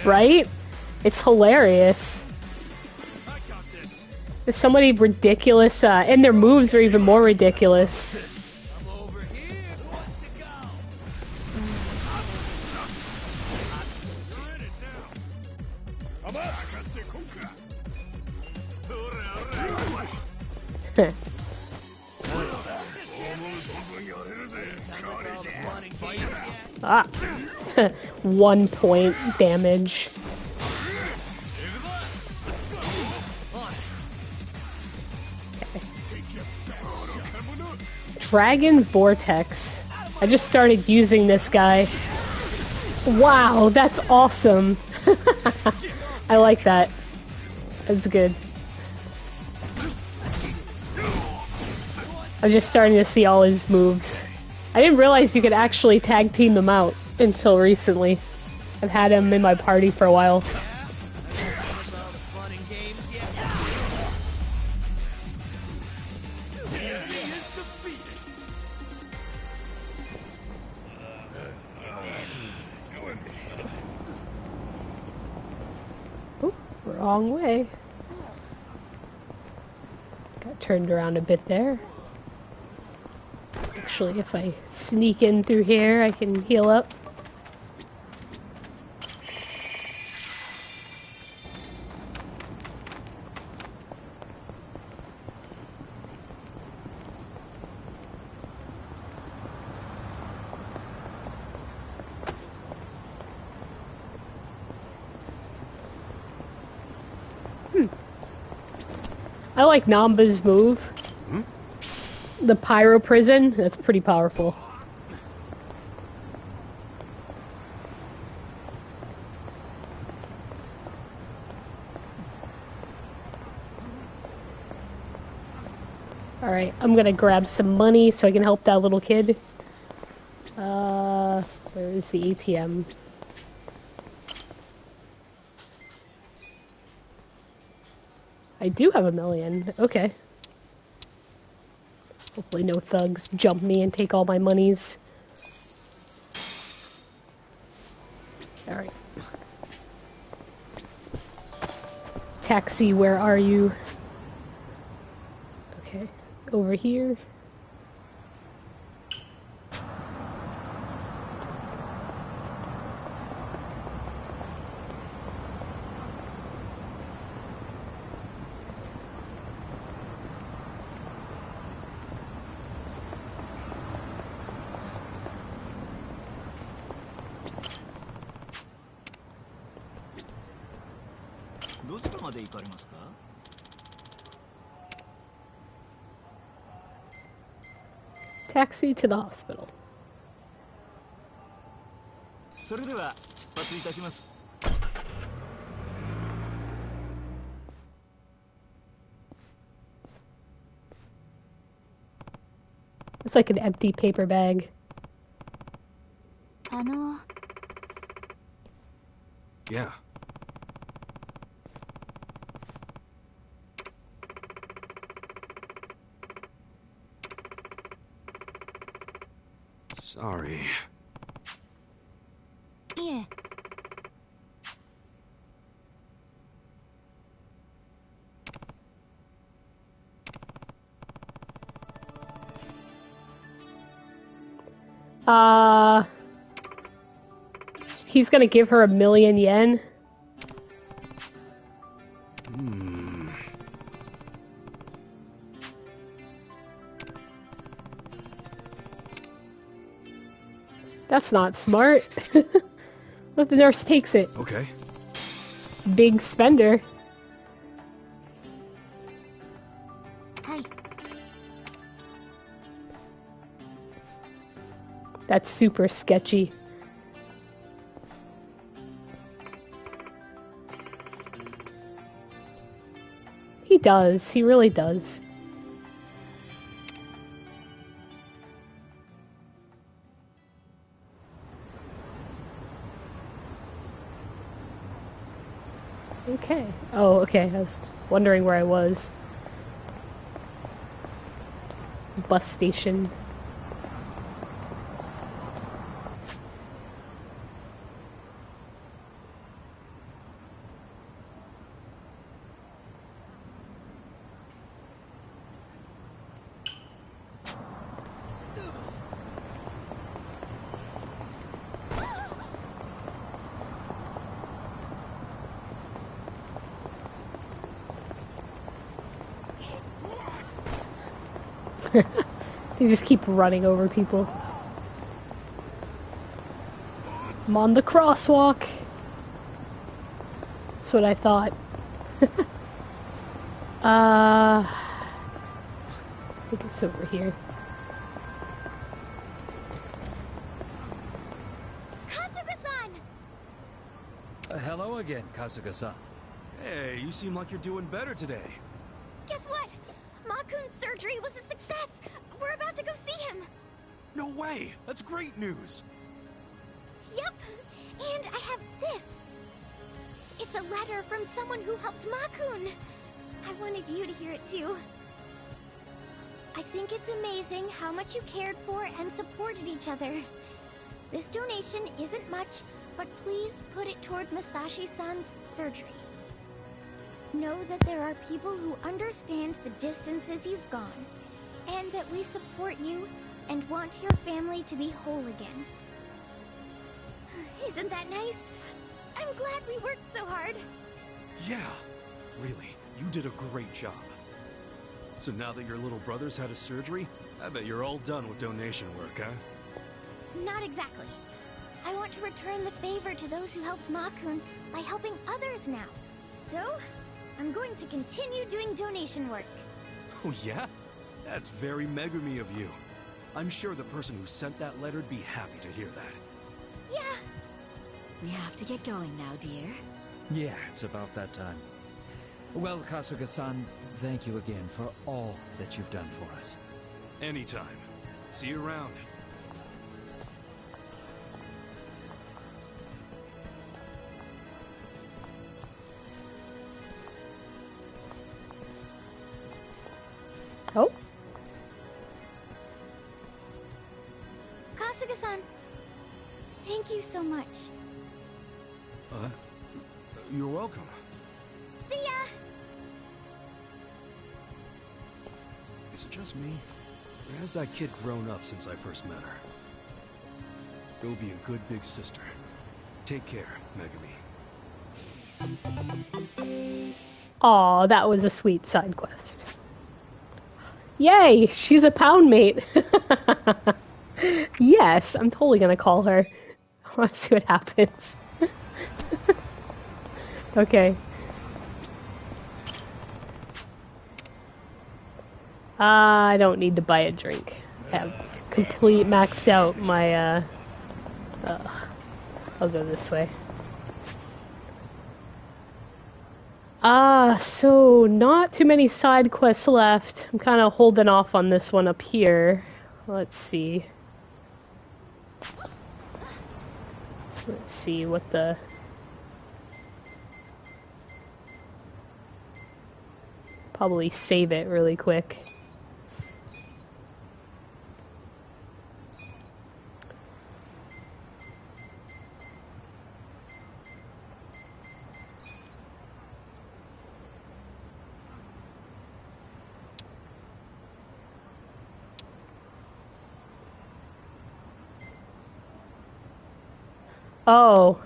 Right? It's hilarious. There's so many ridiculous, and their moves are even more ridiculous. Ah. 1 point damage. Dragon Vortex. I just started using this guy. Wow, that's awesome. I like that. That's good. I'm just starting to see all his moves. I didn't realize you could actually tag team them out until recently. I've had him in my party for a while. Oop, wrong way. Got turned around a bit there. Actually, if I sneak in through here, I can heal up. I like Namba's move. The Pyro Prison, that's pretty powerful. Alright, I'm gonna grab some money so I can help that little kid. Where's the ATM? I do have $1 million, okay. Hopefully no thugs jump me and take all my monies. Alright. Taxi, where are you? Okay, over here. Taxi to the hospital. It's like an empty paper bag. Yeah. Sorry. Yeah. He's gonna give her 1,000,000 yen. That's not smart. But the nurse takes it. Okay. Big spender. Hi. That's super sketchy. He does. He really does. Okay. Oh, okay. I was wondering where I was. bus station. They just keep running over people. I'm on the crosswalk. That's what I thought. I think it's over here. Kasuga-san! Hello again, Kasuga-san. Hey, you seem like you're doing better today. Guess what? Makun's surgery was a success! We're about to go see him! No way! That's great news! Yep! And I have this! It's a letter from someone who helped Makun! I wanted you to hear it too. I think it's amazing how much you cared for and supported each other. This donation isn't much, but please put it toward Masashi-san's surgery. Know that there are people who understand the distances you've gone, and that we support you and want your family to be whole again. Isn't that nice? I'm glad we worked so hard. Yeah, really, you did a great job. So now that your little brother's had his surgery, I bet you're all done with donation work, huh? Not exactly. I want to return the favor to those who helped Makun by helping others now. So, I'm going to continue doing donation work. Oh yeah? That's very Megumi of you. I'm sure the person who sent that letter'd be happy to hear that. Yeah. We have to get going now, dear. Yeah, it's about that time. Well, Kasuga-san, thank you again for all that you've done for us. Anytime. See you around. Oh. Kasuga-san, thank you so much. You're welcome. See ya! Is it just me? Or has that kid grown up since I first met her? Go be a good big sister. Take care, Megumi. Aw, that was a sweet side quest. Yay, she's a pound mate. Yes, I'm totally gonna call her. I wanna see what happens. Okay. I don't need to buy a drink. I have complete maxed out my, I'll go this way. So not too many side quests left. I'm kind of holding off on this one up here. Let's see. Let's see what the... Probably save it really quick. Oh,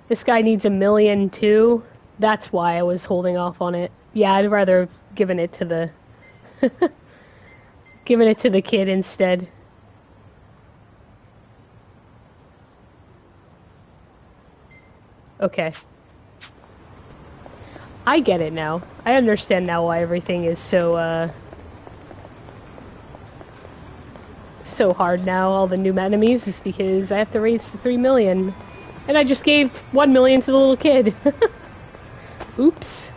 this guy needs 1 million too? That's why I was holding off on it. Yeah, I'd rather have given it to the... given it to the kid instead. Okay. I get it now. I understand now why everything is so, so hard now, all the new enemies, is because I have to raise to 3 million. And I just gave 1 million to the little kid. Oops.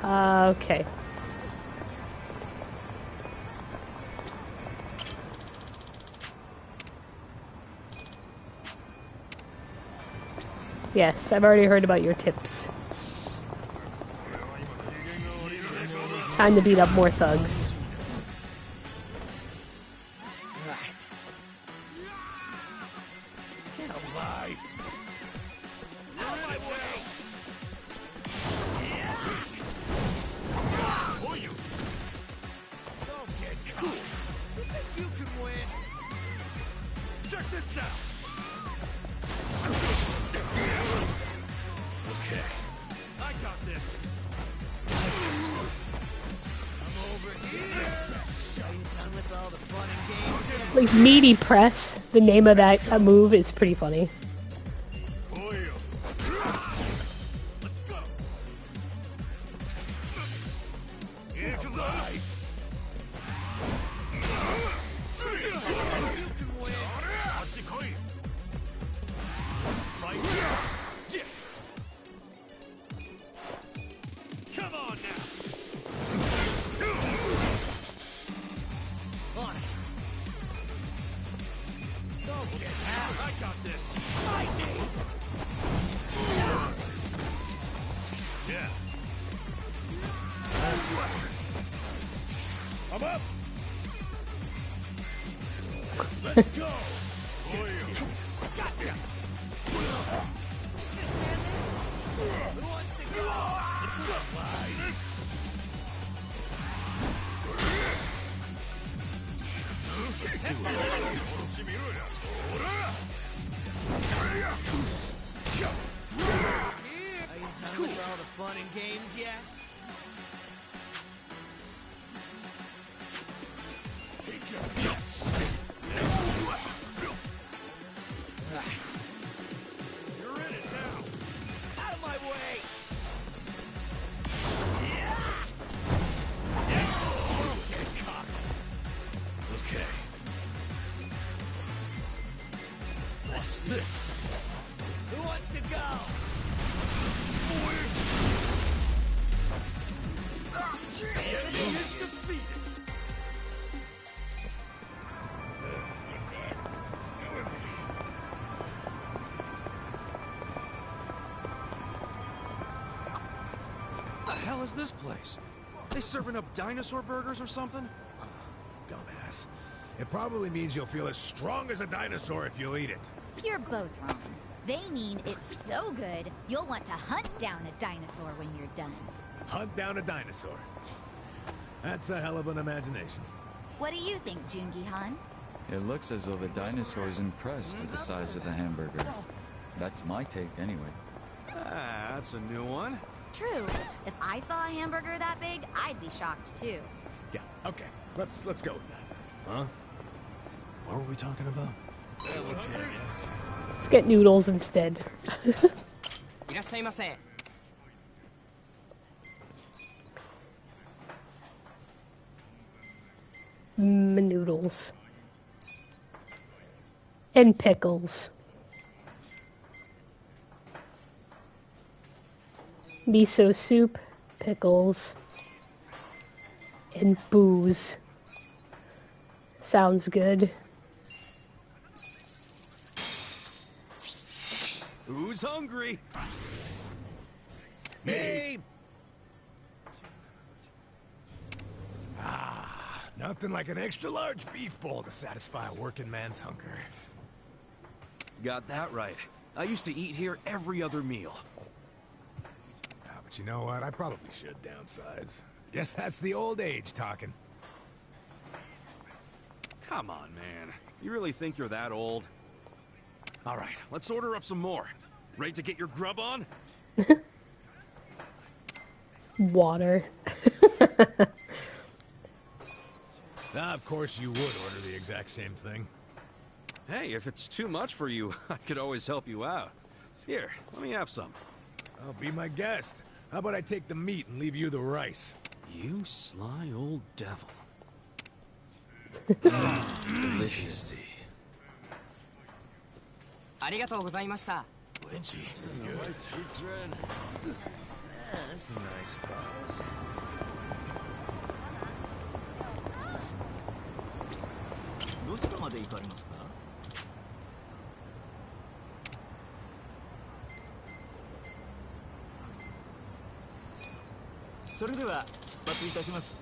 Okay. Yes, I've already heard about your tips. Time to beat up more thugs. with all the fun and games yet? Like meaty press, the name of that move is pretty funny. Let's go. Come on now. On it. Don't get out. I got this. Yeah. I'm up. Let's go. Gotcha. Who wants to go? Let's go. Are you done with all the fun and games yet? Take your Right. You're in it now. Out of my way! Get caught. Okay. What's this? Who wants to go? The enemy is defeated. What the hell is this place? They serving up dinosaur burgers or something? Dumbass. It probably means you'll feel as strong as a dinosaur if you eat it. You're both wrong. They mean it's so good, you'll want to hunt down a dinosaur when you're done. Hunt down a dinosaur. That's a hell of an imagination. What do you think, Jungi-han? It looks as though the dinosaur is impressed with the size of the hamburger. That's my take, anyway. Ah, that's a new one. True. If I saw a hamburger that big, I'd be shocked too. Yeah, okay. Let's go with that. Huh? What were we talking about? Let's get noodles instead. いらっしゃいませ。 Noodles. And pickles. Miso soup, pickles, and booze. Sounds good. Who's hungry? Me! Nothing like an extra large beef bowl to satisfy a working man's hunger. Got that right. I used to eat here every other meal. But you know what? I probably should downsize. Guess that's the old age talking. Come on, man. You really think you're that old? All right, let's order up some more. Ready to get your grub on? Water. Of course you would order the exact same thing. Hey, if it's too much for you, I could always help you out. Here, let me have some. I'll be my guest. How about I take the meat and leave you the rice? You sly old devil. Delicious. ありがとうございました。 Witchy. That's a nice pause. どちらまで行かれますか? それでは出発いたします.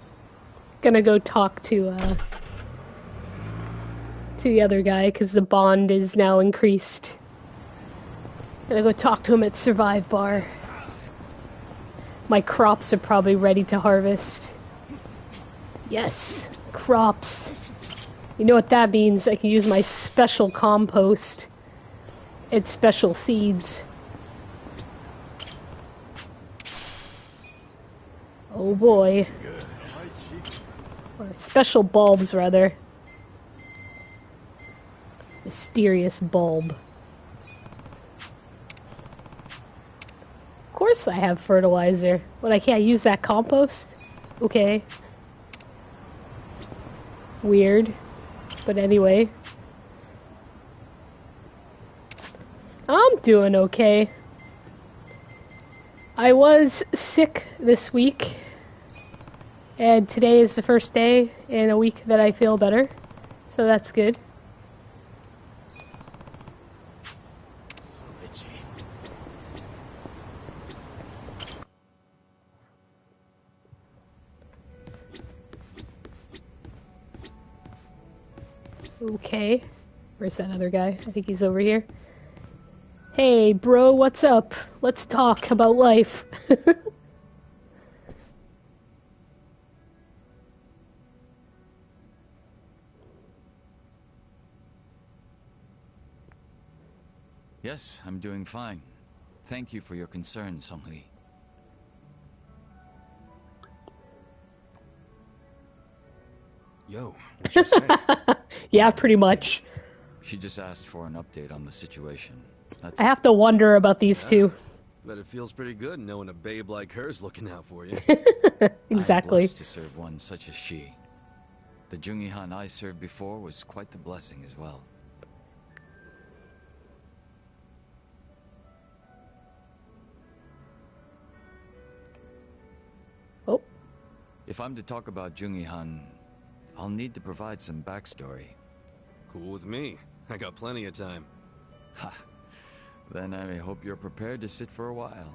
Gonna go talk to the other guy because the bond is now increased. Gonna go talk to him at Survive Bar. My crops are probably ready to harvest. Yes, crops. You know what that means? I can use my special compost. It's special seeds. Oh boy. Or special bulbs, rather. Mysterious bulb. Of course I have fertilizer, but I can't use that compost? Okay. Weird. But anyway. I'm doing okay. I was sick this week. And today is the first day in a week that I feel better. So that's good. So itchy. Okay. Where's that other guy? I think he's over here. Hey, bro, what's up? Let's talk about life. Yes, I'm doing fine. Thank you for your concern, Songhui. Yo, what'd she say? Yeah, pretty much. She just asked for an update on the situation. That's I have to wonder about these two. Bet it feels pretty good knowing a babe like her's looking out for you. Exactly. I'm blessed to serve one such as she. The Jungihan I served before was quite the blessing as well. Oh. If I'm to talk about Jungihan, I'll need to provide some backstory. Cool with me. I got plenty of time. Ha! Then I hope you're prepared to sit for a while.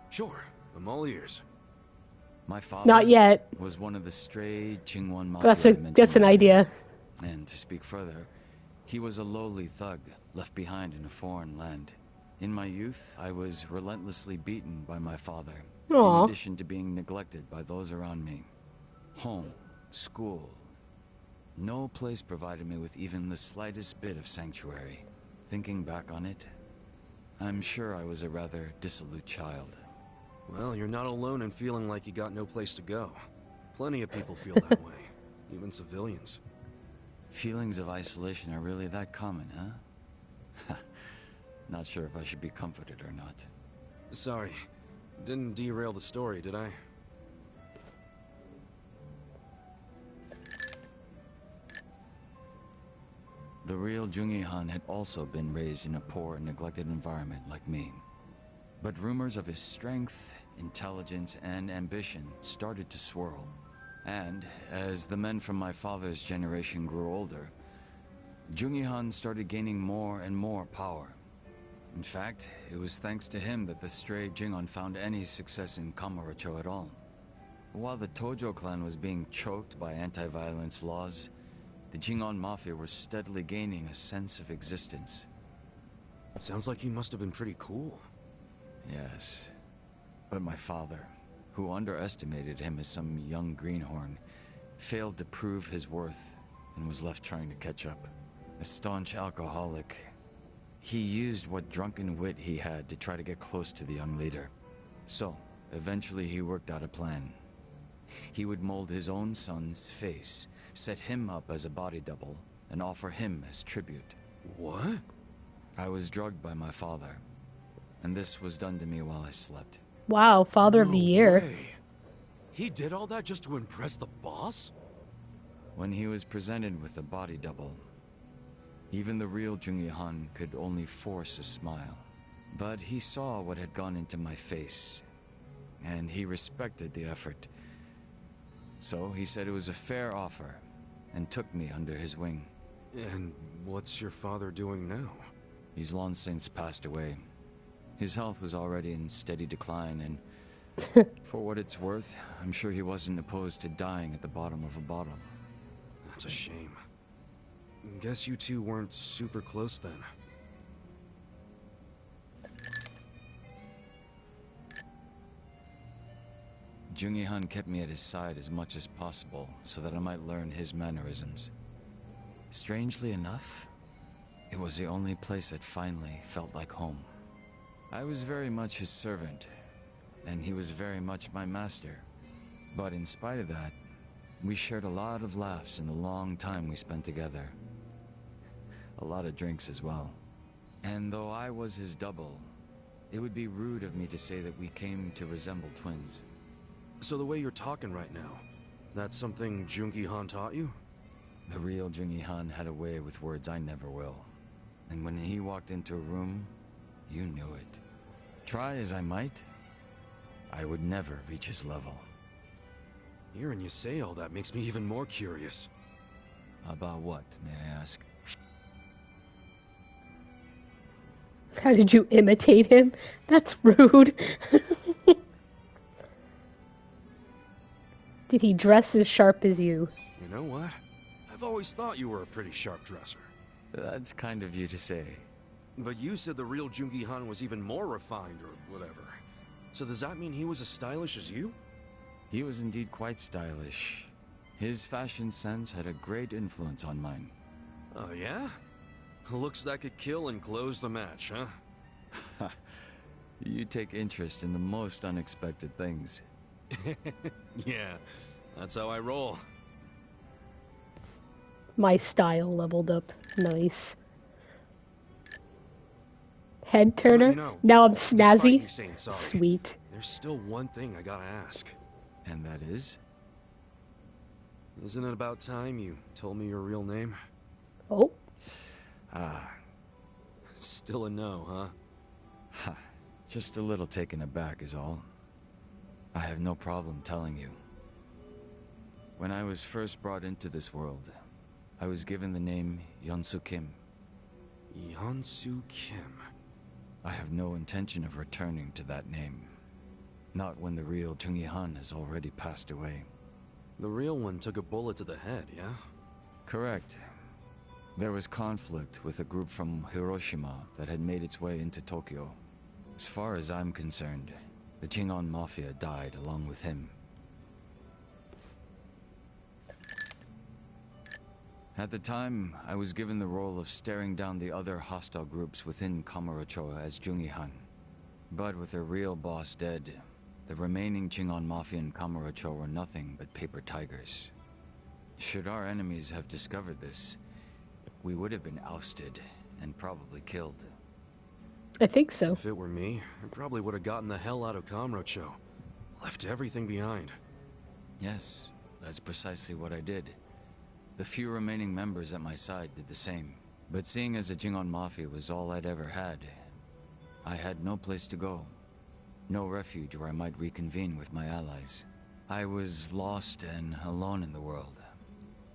Sure, I'm all ears. My father Not yet. was one of the stray Qingwan Mafia That's an idea. And to speak further, he was a lowly thug left behind in a foreign land. In my youth, I was relentlessly beaten by my father, Aww. in addition to being neglected by those around me. Home, school, no place provided me with even the slightest bit of sanctuary. Thinking back on it, I'm sure I was a rather dissolute child. Well, you're not alone in feeling like you got no place to go. Plenty of people feel that way, even civilians. Feelings of isolation are really that common, huh? Not sure if I should be comforted or not. Sorry, didn't derail the story, did I? The real Jungihan had also been raised in a poor and neglected environment like me. But rumors of his strength, intelligence, and ambition started to swirl. And as the men from my father's generation grew older, Jungihan started gaining more and more power. In fact, it was thanks to him that the stray Jingon found any success in Kamurocho at all. While the Tojo clan was being choked by anti-violence laws, the Jingon Mafia were steadily gaining a sense of existence. Sounds like he must have been pretty cool. Yes, but my father, who underestimated him as some young greenhorn, failed to prove his worth and was left trying to catch up. A staunch alcoholic, he used what drunken wit he had to try to get close to the young leader. So, eventually he worked out a plan. He would mold his own son's face, set him up as a body double, and offer him as tribute. What? I was drugged by my father, and this was done to me while I slept. Wow, Father of the Year. Way. He did all that just to impress the boss? When he was presented with a body double, even the real Jungihan could only force a smile. But he saw what had gone into my face, and he respected the effort. So he said it was a fair offer, and took me under his wing. And what's your father doing now? He's long since passed away. His health was already in steady decline, and for what it's worth, I'm sure he wasn't opposed to dying at the bottom of a bottle. That's a shame. Guess you two weren't super close then. Jungihan kept me at his side as much as possible so that I might learn his mannerisms. Strangely enough, it was the only place that finally felt like home. I was very much his servant, and he was very much my master. But in spite of that, We shared a lot of laughs in the long time we spent together. A lot of drinks as well. And though I was his double, it would be rude of me to say that we came to resemble twins. So the way you're talking right now, that's something Jungi Han taught you? The real Jungi Han had a way with words I never will. And when he walked into a room, you knew it. Try as I might, I would never reach his level. Hearing you say all that makes me even more curious. About what, may I ask? How did you imitate him? That's rude. Did he dress as sharp as you? You know what? I've always thought you were a pretty sharp dresser. That's kind of you to say. But you said the real Jungi Han was even more refined or whatever. So does that mean he was as stylish as you? He was indeed quite stylish. His fashion sense had a great influence on mine. Oh yeah? Looks that could kill and close the match, huh? You take interest in the most unexpected things. Yeah, that's how I roll. My style leveled up. Nice. Head turner? But you know, now I'm despite snazzy? me saying sorry, Sweet. there's still one thing I gotta ask. And that is? Isn't it about time you told me your real name? Oh. Still a no, huh? Ha. Just a little taken aback is all. I have no problem telling you. When I was first brought into this world, I was given the name Yeonsu Kim. Yeonsu Kim. I have no intention of returning to that name. Not when the real Jungi Han has already passed away. The real one took a bullet to the head, yeah? Correct. There was conflict with a group from Hiroshima that had made its way into Tokyo. As far as I'm concerned, the Jingon Mafia died along with him. At the time, I was given the role of staring down the other hostile groups within Kamurocho as Jungi Han. But with their real boss dead, the remaining Jingon Mafia in Kamurocho were nothing but paper tigers. Should our enemies have discovered this, we would have been ousted and probably killed. I think so. If it were me, I probably would have gotten the hell out of Kamurocho. Left everything behind. Yes, that's precisely what I did. The few remaining members at my side did the same. But seeing as the Jingon Mafia was all I'd ever had, I had no place to go. No refuge where I might reconvene with my allies. I was lost and alone in the world.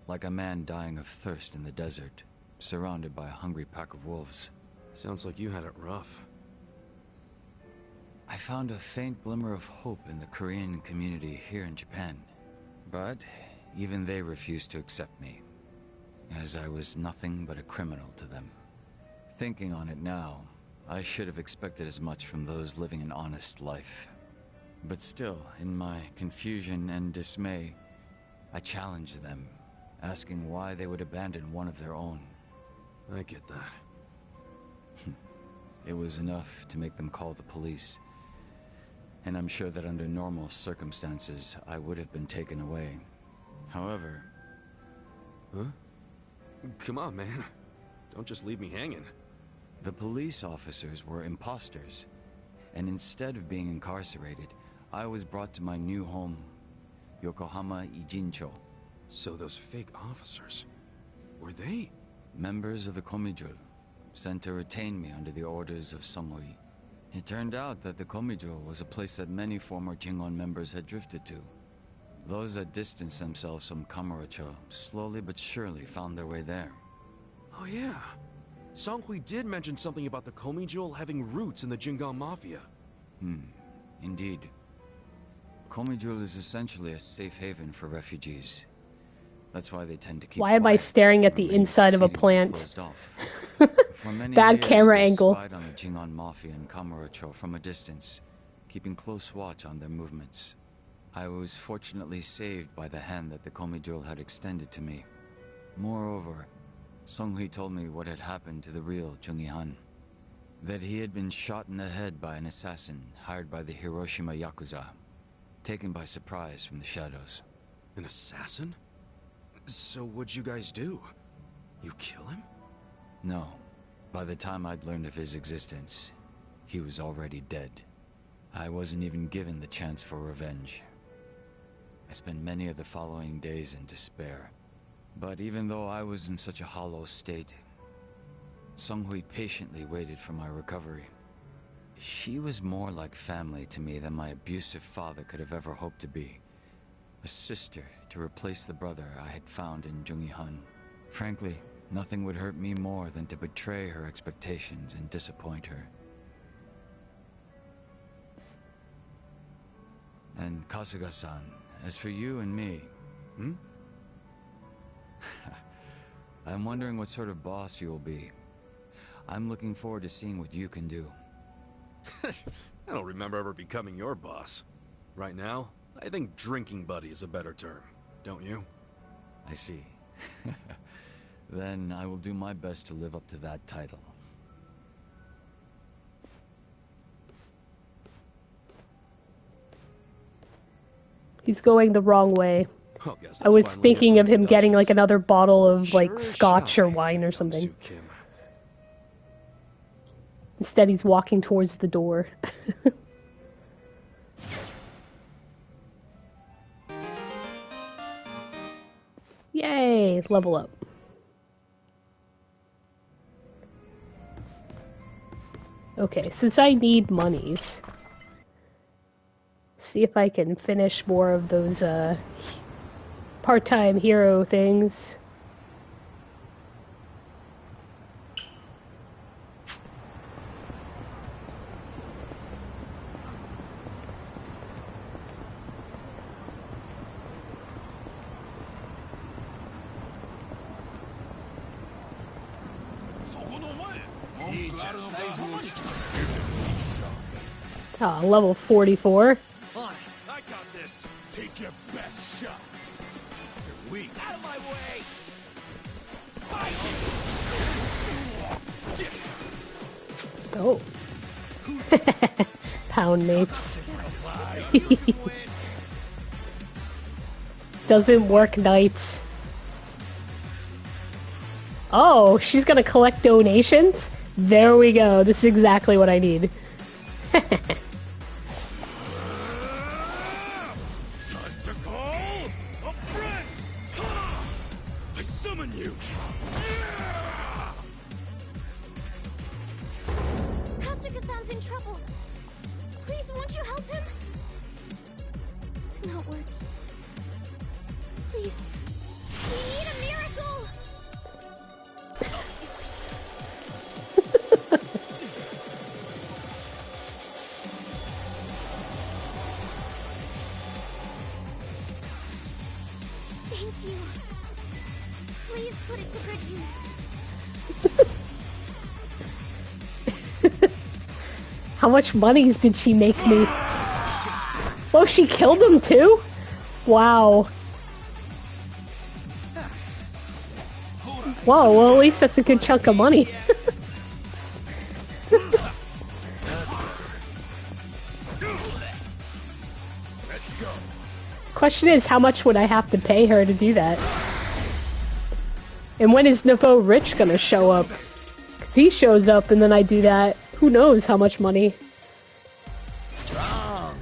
Like a man dying of thirst in the desert, surrounded by a hungry pack of wolves. Sounds like you had it rough. I found a faint glimmer of hope in the Korean community here in Japan. But even they refused to accept me, as I was nothing but a criminal to them. Thinking on it now, I should have expected as much from those living an honest life. But still, in my confusion and dismay, I challenged them, asking why they would abandon one of their own. I get that. It was enough to make them call the police. And I'm sure that under normal circumstances, I would have been taken away. However... Huh? Come on, man. Don't just leave me hanging. The police officers were imposters. And instead of being incarcerated, I was brought to my new home, Yokohama Ijincho. So those fake officers, were they? Members of the Komijul, sent to retain me under the orders of Samui. It turned out that the Komijul was a place that many former Jingon members had drifted to. Those that distanced themselves from Kamurocho slowly but surely found their way there. Oh yeah. Songhui did mention something about the Komijul having roots in the Jingon Mafia. Indeed. Komijul is essentially a safe haven for refugees. That's why they tend to keep Why am I staring at the inside of a plant? Bad camera angle. They spied on the Jingon Mafia in Kamurocho from a distance, keeping close watch on their movements. I was fortunately saved by the hand that the Komijul had extended to me. Moreover, Songhui told me what had happened to the real Jungi Han. That he had been shot in the head by an assassin hired by the Hiroshima Yakuza, taken by surprise from the shadows. An assassin? So what'd you guys do? You kill him? No. By the time I'd learned of his existence, he was already dead. I wasn't even given the chance for revenge. I spent many of the following days in despair. But even though I was in such a hollow state, Sunghui patiently waited for my recovery. She was more like family to me than my abusive father could have ever hoped to be. A sister to replace the brother I had found in Jungi-han. Frankly, nothing would hurt me more than to betray her expectations and disappoint her. And Kasuga-san, as for you and me... I'm wondering what sort of boss you will be. I'm looking forward to seeing what you can do. I don't remember ever becoming your boss. Right now, I think drinking buddy is a better term, don't you? I see. Then I will do my best to live up to that title. He's going the wrong way. Oh, guess I that's was finally thinking it of for him getting like introductions. another bottle of like Sure scotch shall or wine or something. Namsu Kim. Instead, he's walking towards the door. Yay! Level up. Okay, since I need monies, see if I can finish more of those part-time hero things. Ah, level 44. I got this. Take your best shot. You're weak. Out of my way. Oh. Pound mates. Doesn't work nights. Oh, she's gonna collect donations? There we go. This is exactly what I need. I summon you. Kasuga-san's in trouble. Please, won't you help him? It's not working. Please. We need a miracle! Thank you. Please put it to good use. How much monies did she make me? Oh, she killed him too? Wow. Whoa, well at least that's a good chunk of money. Let's go. Question is, how much would I have to pay her to do that? And when is Nouveau Rich gonna show up? Because he shows up and then I do that. Who knows how much money? Strong.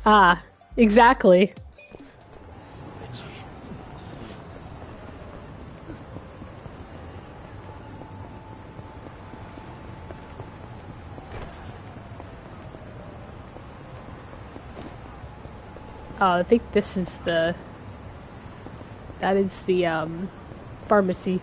Ah, exactly. Oh, I think this is the... That is the, pharmacy.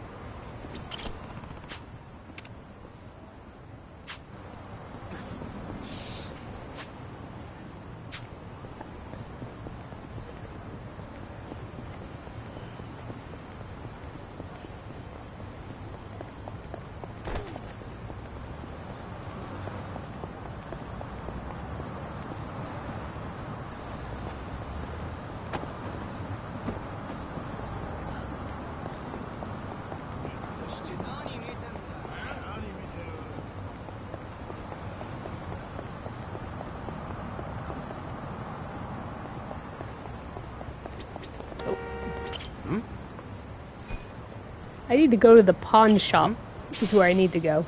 I need to go to the pawn shop. This is where I need to go.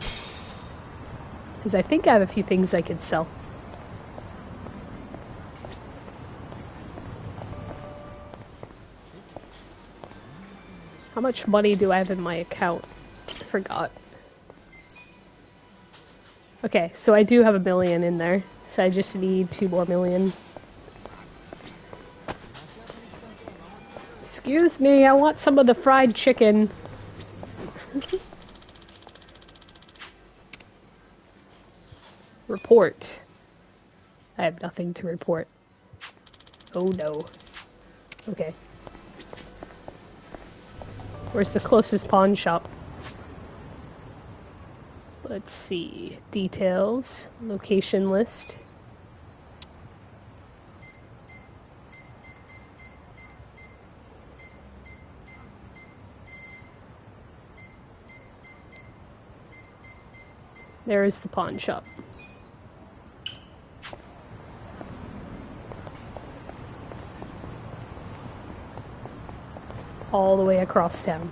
Because I think I have a few things I could sell. How much money do I have in my account? I forgot. Okay, so I do have $1 million in there. So I just need 2 more million. Excuse me, I want some of the fried chicken. Report. I have nothing to report. Oh no. Okay. Where's the closest pawn shop? Let's see. Details. Location list. There is the pawn shop. All the way across town.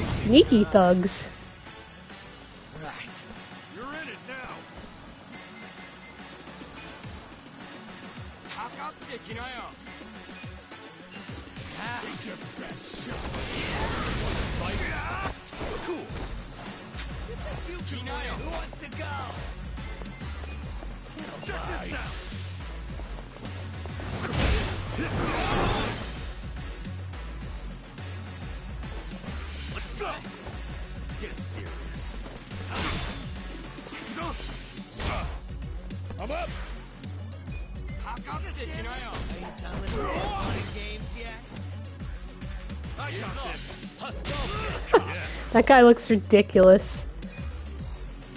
Sneaky thugs. Right. You're in it now. Take your best shot. Fight. Cool. Who wants to go? Check this out. Let's go. Get serious. I'm up. Are you done with playing games yet? I got this. That guy looks ridiculous.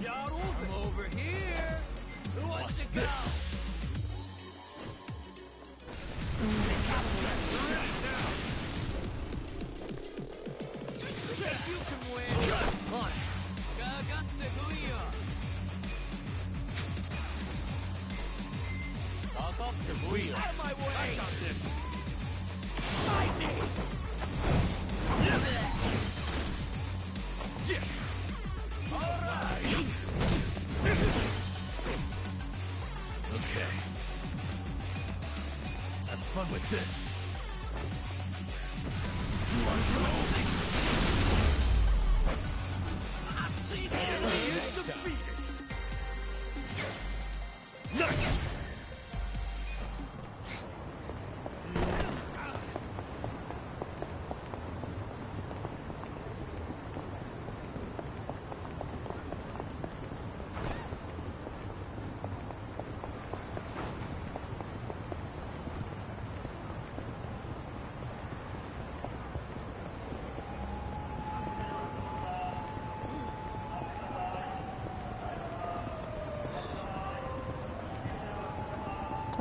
I'm over here. Who wants to go? You can win. On it. Out of my way. I got this. Fight me. All right. Okay. Have fun with this. You want to go? Nice.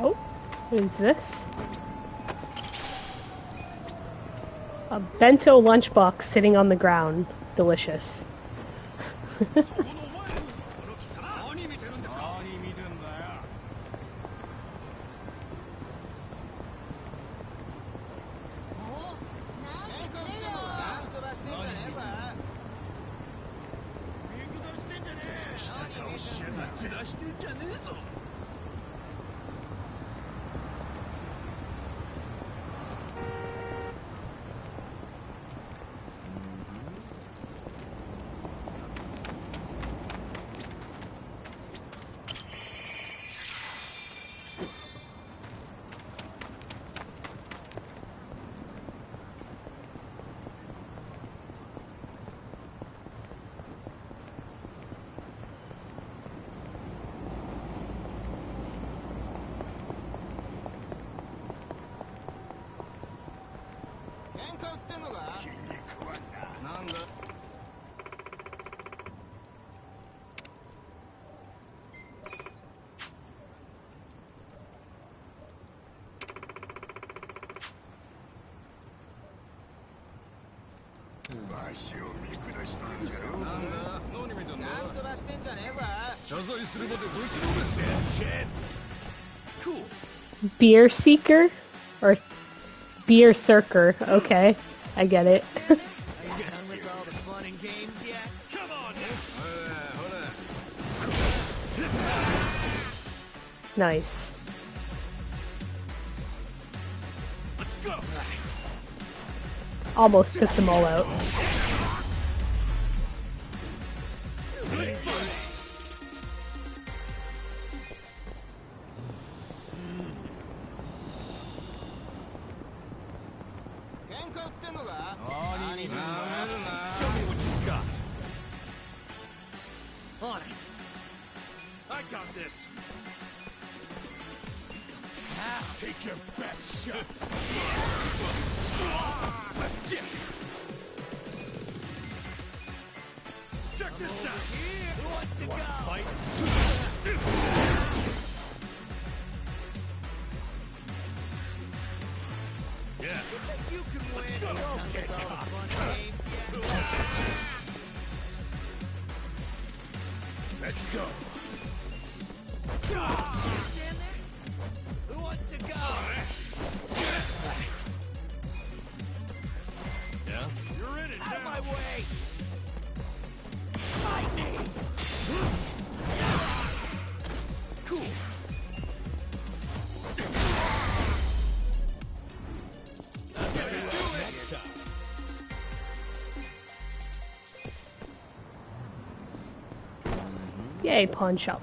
Oh, what is this? A bento lunchbox sitting on the ground. Delicious. Cool. Beer seeker? Or Beer Circer. Okay, I get it. Are you done with all the fun and games yet? Come on now. Nice. Let's go. Almost took them all out. Show me what you got. On it. I got this. Take your best shot. Check this out. Who wants to go? Fight. Yeah. You can win. Are you done with all the fun and games yet? Let's go. Stand there? Who wants to go? Yeah? You're in it Out of now. my way! Cool. Next time. Yay, pawn shop.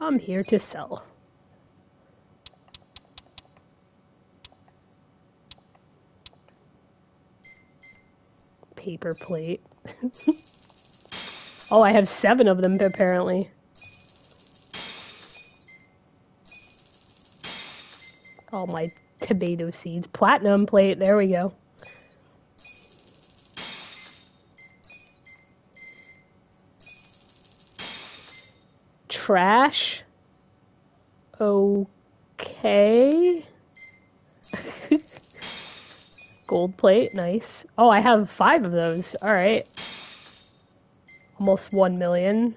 I'm here to sell. Paper plate. Oh, I have 7 of them apparently. All my tomato seeds. Platinum plate, there we go. Trash. Okay. Gold plate, nice. Oh, I have 5 of those. Alright. Almost 1 million.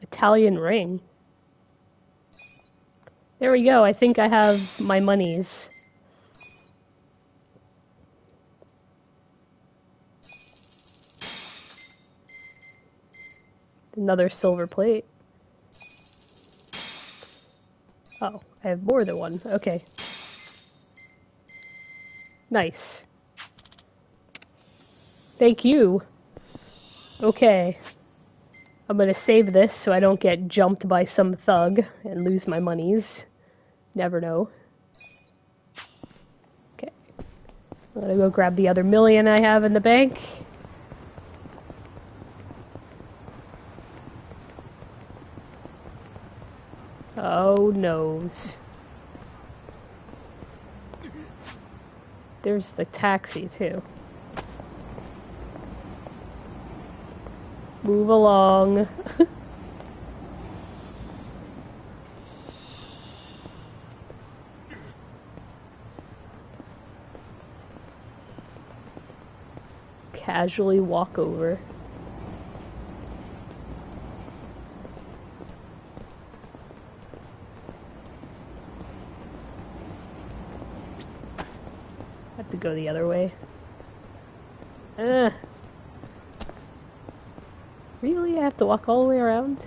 Italian ring. There we go. I think I have my monies. Another silver plate. Oh, I have more than one. Okay. Nice. Thank you. Okay. I'm gonna save this so I don't get jumped by some thug and lose my monies. Never know. Okay. I'm gonna go grab the other million I have in the bank. Oh, noes. There's the taxi, too. Move along. Casually walk over. Have to go the other way. Really? I have to walk all the way around?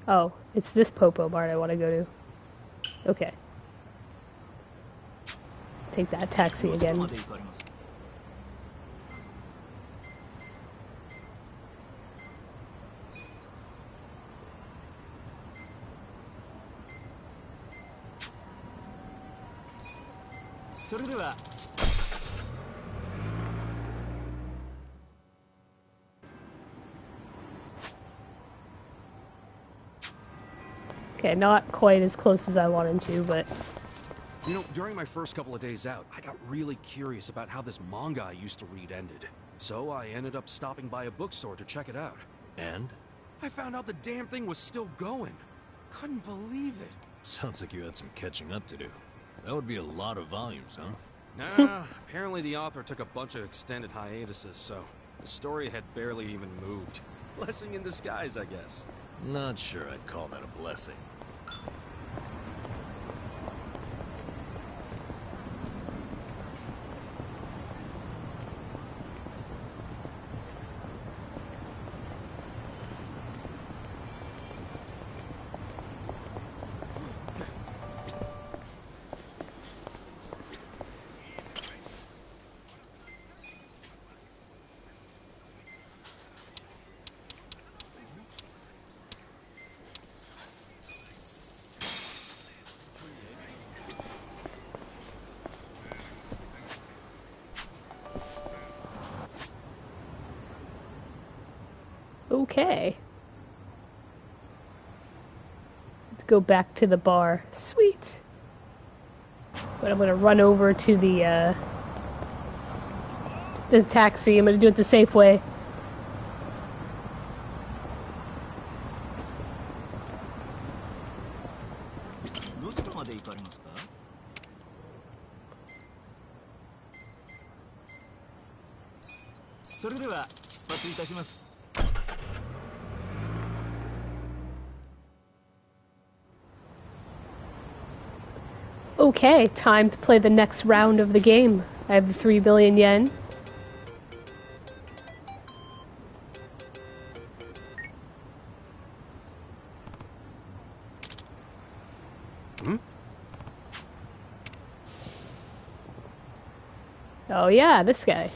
Oh, it's this Popo Mart I want to go to. Okay. Take that taxi again. では Okay, not quite as close as I wanted to, but... You know, during my first couple of days out, I got really curious about how this manga I used to read ended. So I ended up stopping by a bookstore to check it out. And? I found out the damn thing was still going. Couldn't believe it. Sounds like you had some catching up to do. That would be a lot of volumes, huh? Nah, apparently the author took a bunch of extended hiatuses, so the story had barely even moved. Blessing in disguise, I guess. Not sure I'd call that a blessing. Okay. Let's go back to the bar. Sweet. But I'm gonna run over to the taxi. I'm gonna do it the safe way. Okay, time to play the next round of the game. I have the 3 billion yen. Oh yeah, this guy.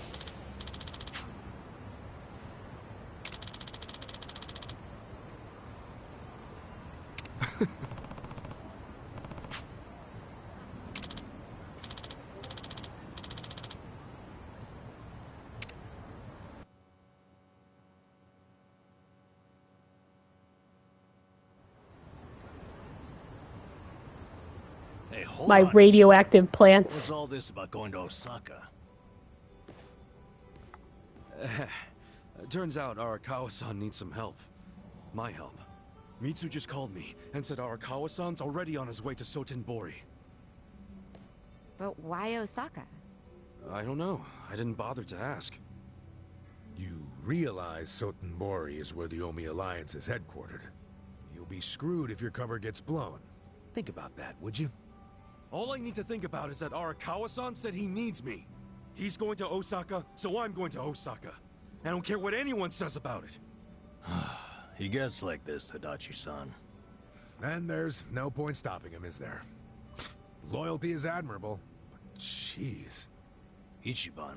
Hey, hold My on. radioactive plants. What's all this about going to Osaka? Turns out Arakawa-san needs some help. My help. Mitsu just called me and said Arakawa-san's already on his way to Sotenbori. But why Osaka? I don't know. I didn't bother to ask. You realize Sotenbori is where the Omi Alliance is headquartered. You'll be screwed if your cover gets blown. Think about that, would you? All I need to think about is that Arakawa-san said he needs me. He's going to Osaka, so I'm going to Osaka. I don't care what anyone says about it. He gets like this, Tadachi-san. And there's no point stopping him, is there? Loyalty is admirable, but jeez. Ichiban,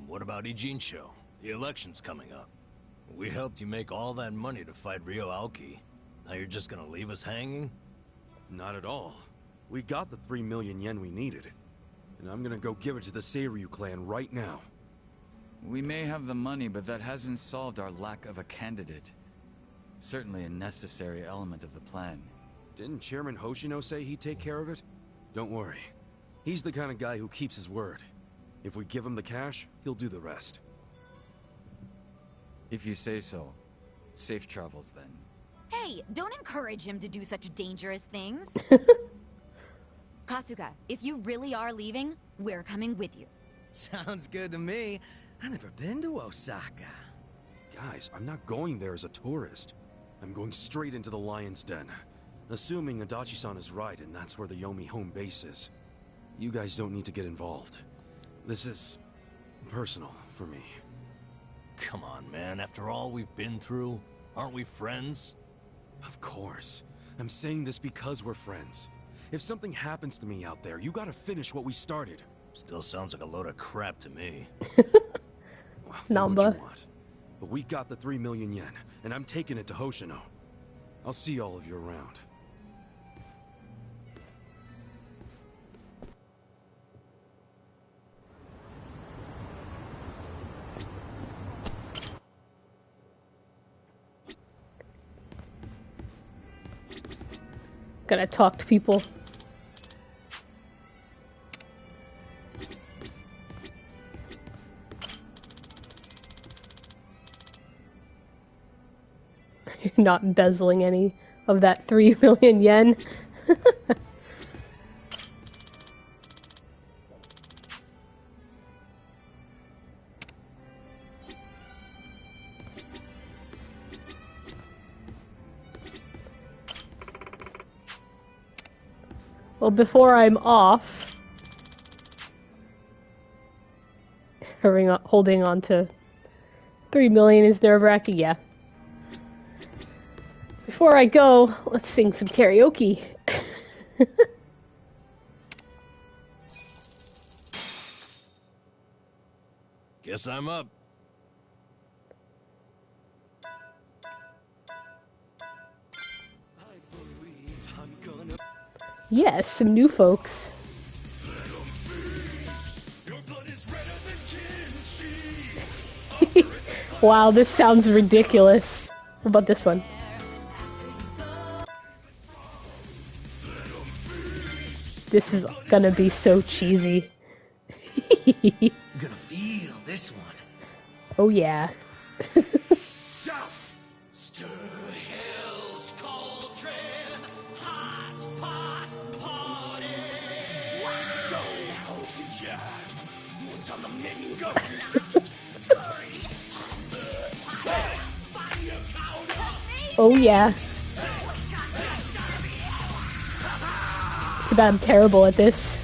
what about Ijincho? The election's coming up. We helped you make all that money to fight Ryo Aoki. Now you're just gonna leave us hanging? Not at all. We got the 3 million yen we needed. And I'm gonna go give it to the Seiryu clan right now. We may have the money, but that hasn't solved our lack of a candidate. Certainly a necessary element of the plan. Didn't Chairman Hoshino say he'd take care of it? Don't worry. He's the kind of guy who keeps his word. If we give him the cash, he'll do the rest. If you say so. Safe travels, then. Hey, don't encourage him to do such dangerous things. Kasuga, if you really are leaving, we're coming with you. Sounds good to me. I've never been to Osaka. Guys, I'm not going there as a tourist. I'm going straight into the Lion's Den. Assuming Adachi-san is right and that's where the Yomi home base is. You guys don't need to get involved. This is personal for me. Come on, man. After all we've been through, aren't we friends? Of course. I'm saying this because we're friends. If something happens to me out there, you gotta finish what we started. Still sounds like a load of crap to me. Well, Number. what you want. But we got the 3 million yen, and I'm taking it to Hoshino. I'll see all of you around. Gotta talk to people. You're not embezzling any of that 3 million yen. Well, before I'm off, holding on to 3 million is nerve-wracking, yeah. Before I go, let's sing some karaoke. Guess I'm up. Yes, some new folks. Wow, this sounds ridiculous. What about this one? This is gonna be so cheesy. You're gonna feel this one. Oh yeah. Oh yeah. Too bad I'm terrible at this.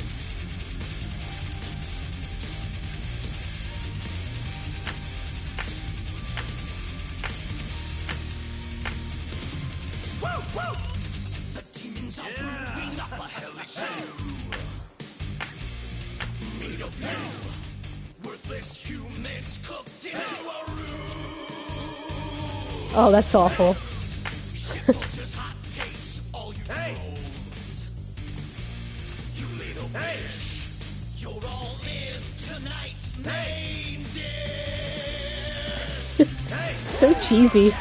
Oh, that's awful. So cheesy.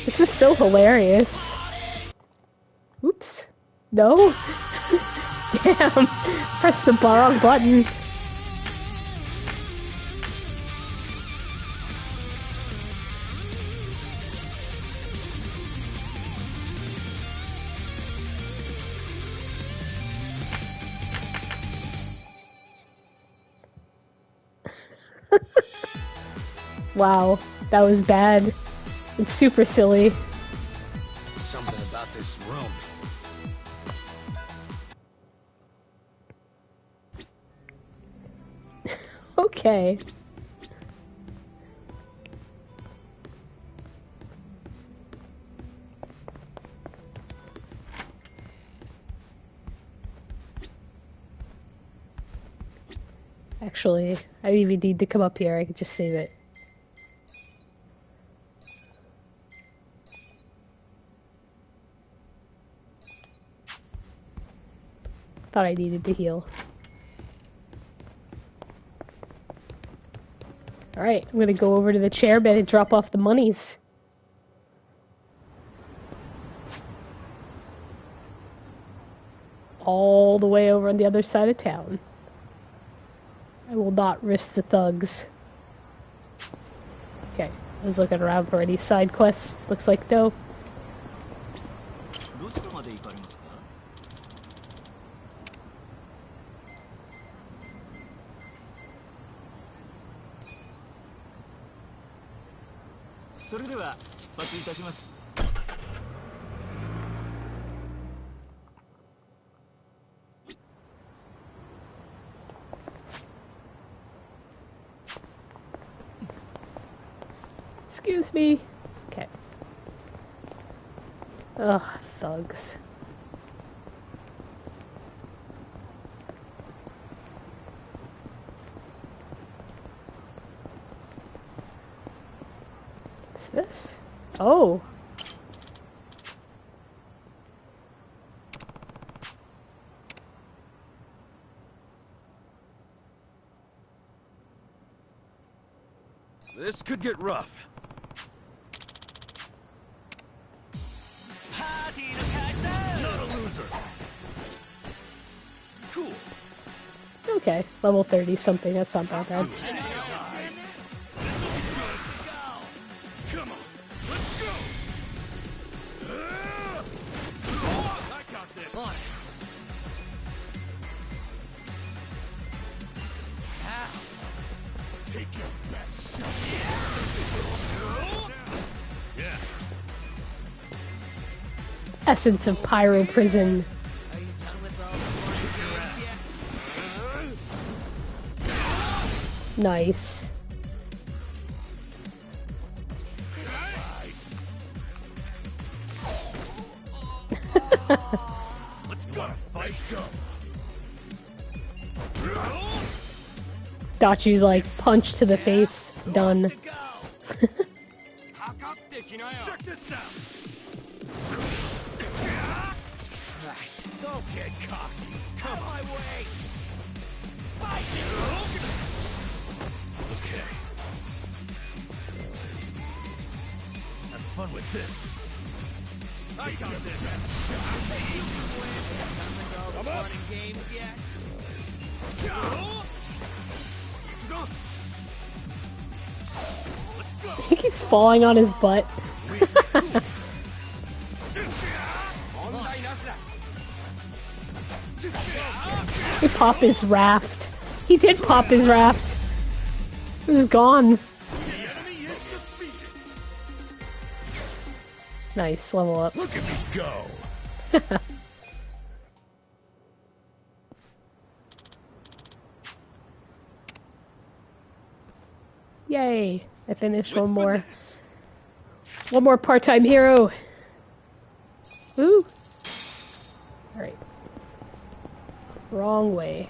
This is so hilarious. Oops. No? Damn. Press the wrong button. Wow, that was bad. It's super silly. Something about this room. Okay. Actually, I didn't even need to come up here. I could just save it. Thought I needed to heal. Alright, I'm gonna go over to the chair bed and drop off the monies. All the way over on the other side of town. I will not risk the thugs. Okay, I was looking around for any side quests. Looks like no. Excuse me. Okay. Ugh, thugs. What's this? Oh. This could get rough. Not a loser. Cool. Okay, level 30 something, that's not that bad. Come on, let's go. I got this. On it. Take your best shot. Yeah. Essence of Pyro Prison. Nice. Let's go. Let's go. Dachu's like, punch to the face. Done. Check this out. Right. Don't get cocky. Come my way. Okay. Have fun with this. I got this. Come on. Games yet? Let's go. I think he's falling on his butt. He popped his raft. He did pop his raft. It was gone. Nice, level up. Look at me go. Yay! I finished one more. One more part-time hero. Woo! Alright. Wrong way.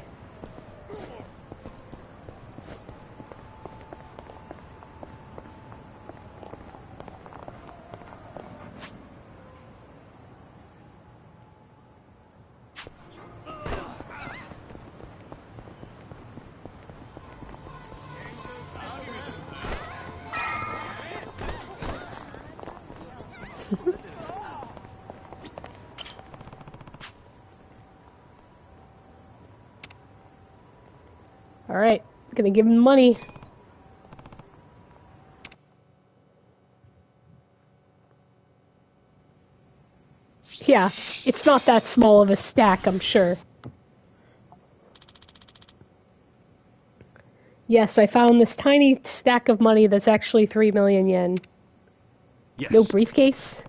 Alright, gonna give him money. Yeah, it's not that small of a stack, I'm sure. Yes, I found this tiny stack of money that's actually 3 million yen. Yes. No briefcase?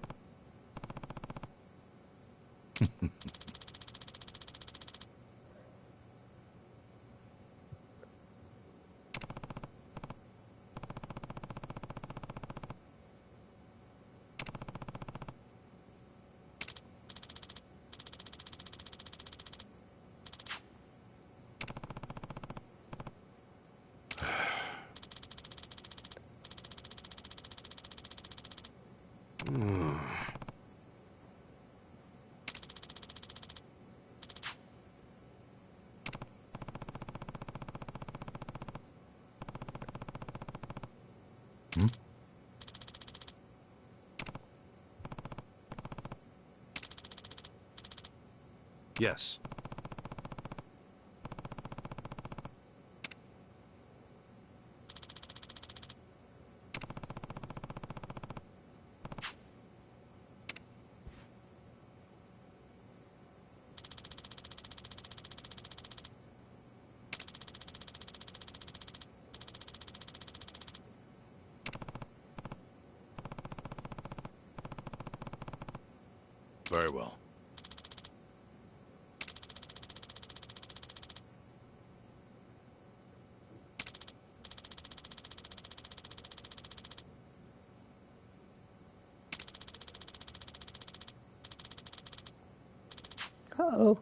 Yes. Very well. Uh-oh.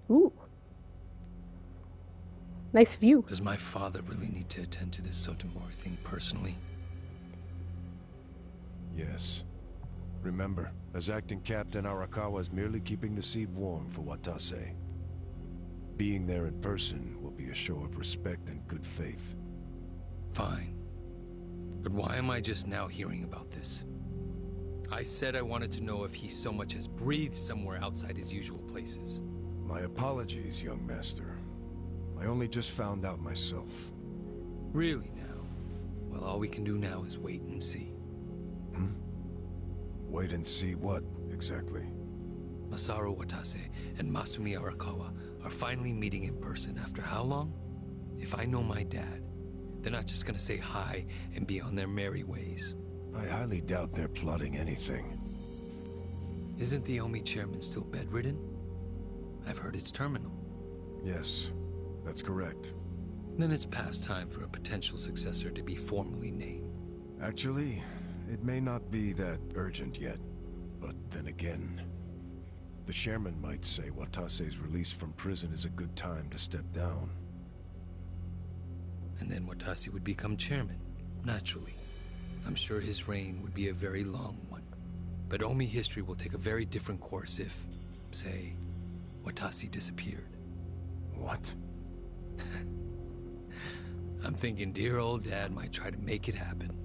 Ooh. Nice view. Does my father really need to attend to this Sotomori thing personally? Yes. Remember, as acting captain, Arakawa is merely keeping the seed warm for Watase. Being there in person will be a show of respect and good faith. Fine. But why am I just now hearing about this? I said I wanted to know if he so much as breathed somewhere outside his usual places. My apologies, young master. I only just found out myself. Really now? Well, all we can do now is wait and see. Wait and see what, exactly? Masaru Watase and Masumi Arakawa are finally meeting in person after how long? If I know my dad, they're not just gonna say hi and be on their merry ways. I highly doubt they're plotting anything. Isn't the Omi chairman still bedridden? I've heard it's terminal. Yes, that's correct. Then it's past time for a potential successor to be formally named. Actually, it may not be that urgent yet. But then again, the chairman might say Watase's release from prison is a good time to step down. And then Watase would become chairman, naturally. I'm sure his reign would be a very long one. But Omi history will take a very different course if, say, Watase disappeared. What? I'm thinking dear old dad might try to make it happen.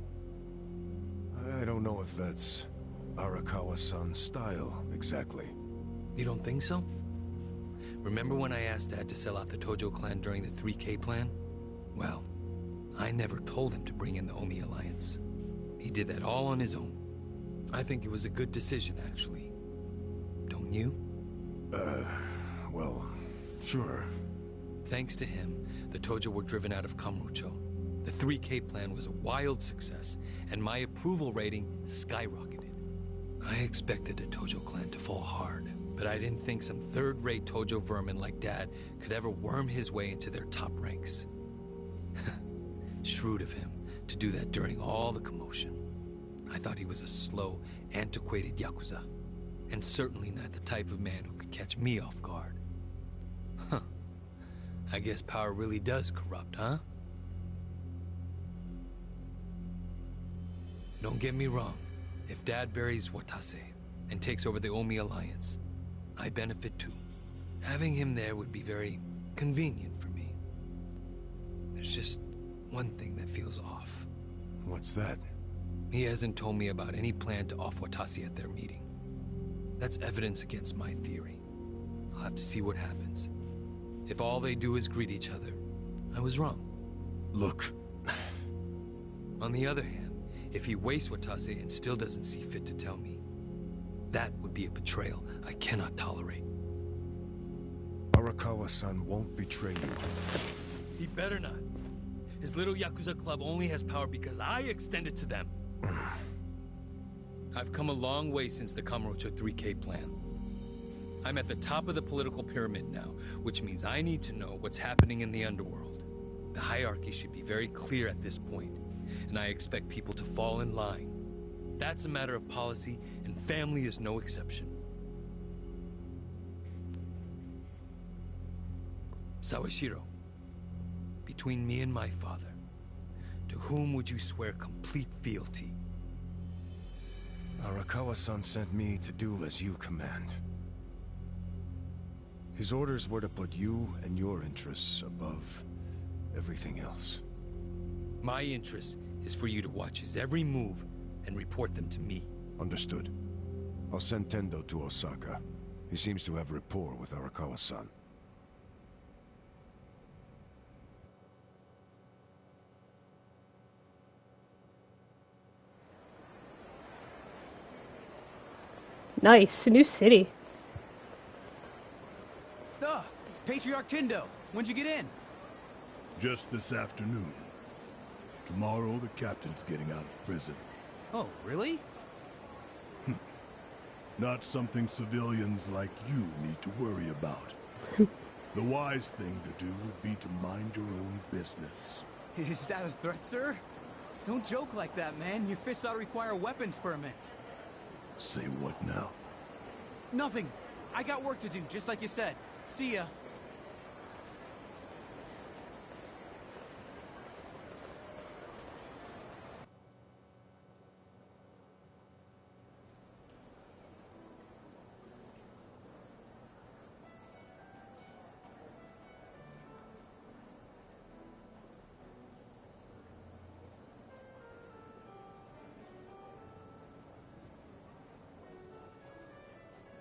I don't know if that's Arakawa-san's style, exactly. You don't think so? Remember when I asked Dad to sell out the Tojo clan during the 3K plan? Well, I never told him to bring in the Omi Alliance. He did that all on his own. I think it was a good decision, actually. Don't you? Well, sure. Thanks to him, the Tojo were driven out of Kamurocho. The 3K plan was a wild success, and my approval rating skyrocketed. I expected the Tojo clan to fall hard, but I didn't think some third-rate Tojo vermin like Dad could ever worm his way into their top ranks. Shrewd of him to do that during all the commotion. I thought he was a slow, antiquated Yakuza, and certainly not the type of man who could catch me off guard. Huh. I guess power really does corrupt, huh? Don't get me wrong. If Dad buries Watase and takes over the Omi Alliance, I benefit too. Having him there would be very convenient for me. There's just one thing that feels off. What's that? He hasn't told me about any plan to off Watase at their meeting. That's evidence against my theory. I'll have to see what happens. If all they do is greet each other, I was wrong. Look. On the other hand, if he wastes Watase and still doesn't see fit to tell me, that would be a betrayal I cannot tolerate. Arakawa-san won't betray you. He better not. His little Yakuza club only has power because I extend it to them. I've come a long way since the Kamurocho 3K plan. I'm at the top of the political pyramid now, which means I need to know what's happening in the underworld. The hierarchy should be very clear at this point, and I expect people to fall in line. That's a matter of policy, and family is no exception. Sawashiro, between me and my father, to whom would you swear complete fealty? Arakawa-san sent me to do as you command. His orders were to put you and your interests above everything else. My interest is for you to watch his every move and report them to me. Understood. I'll send Tendo to Osaka. He seems to have rapport with Arakawa-san. Nice, a new city. Patriarch Tindo, when'd you get in? Just this afternoon. Tomorrow, the captain's getting out of prison. Oh, really? Not something civilians like you need to worry about. The wise thing to do would be to mind your own business. Is that a threat, sir? Don't joke like that, man. Your fists ought to require a weapons permit. Say what now? Nothing. I got work to do, just like you said. See ya.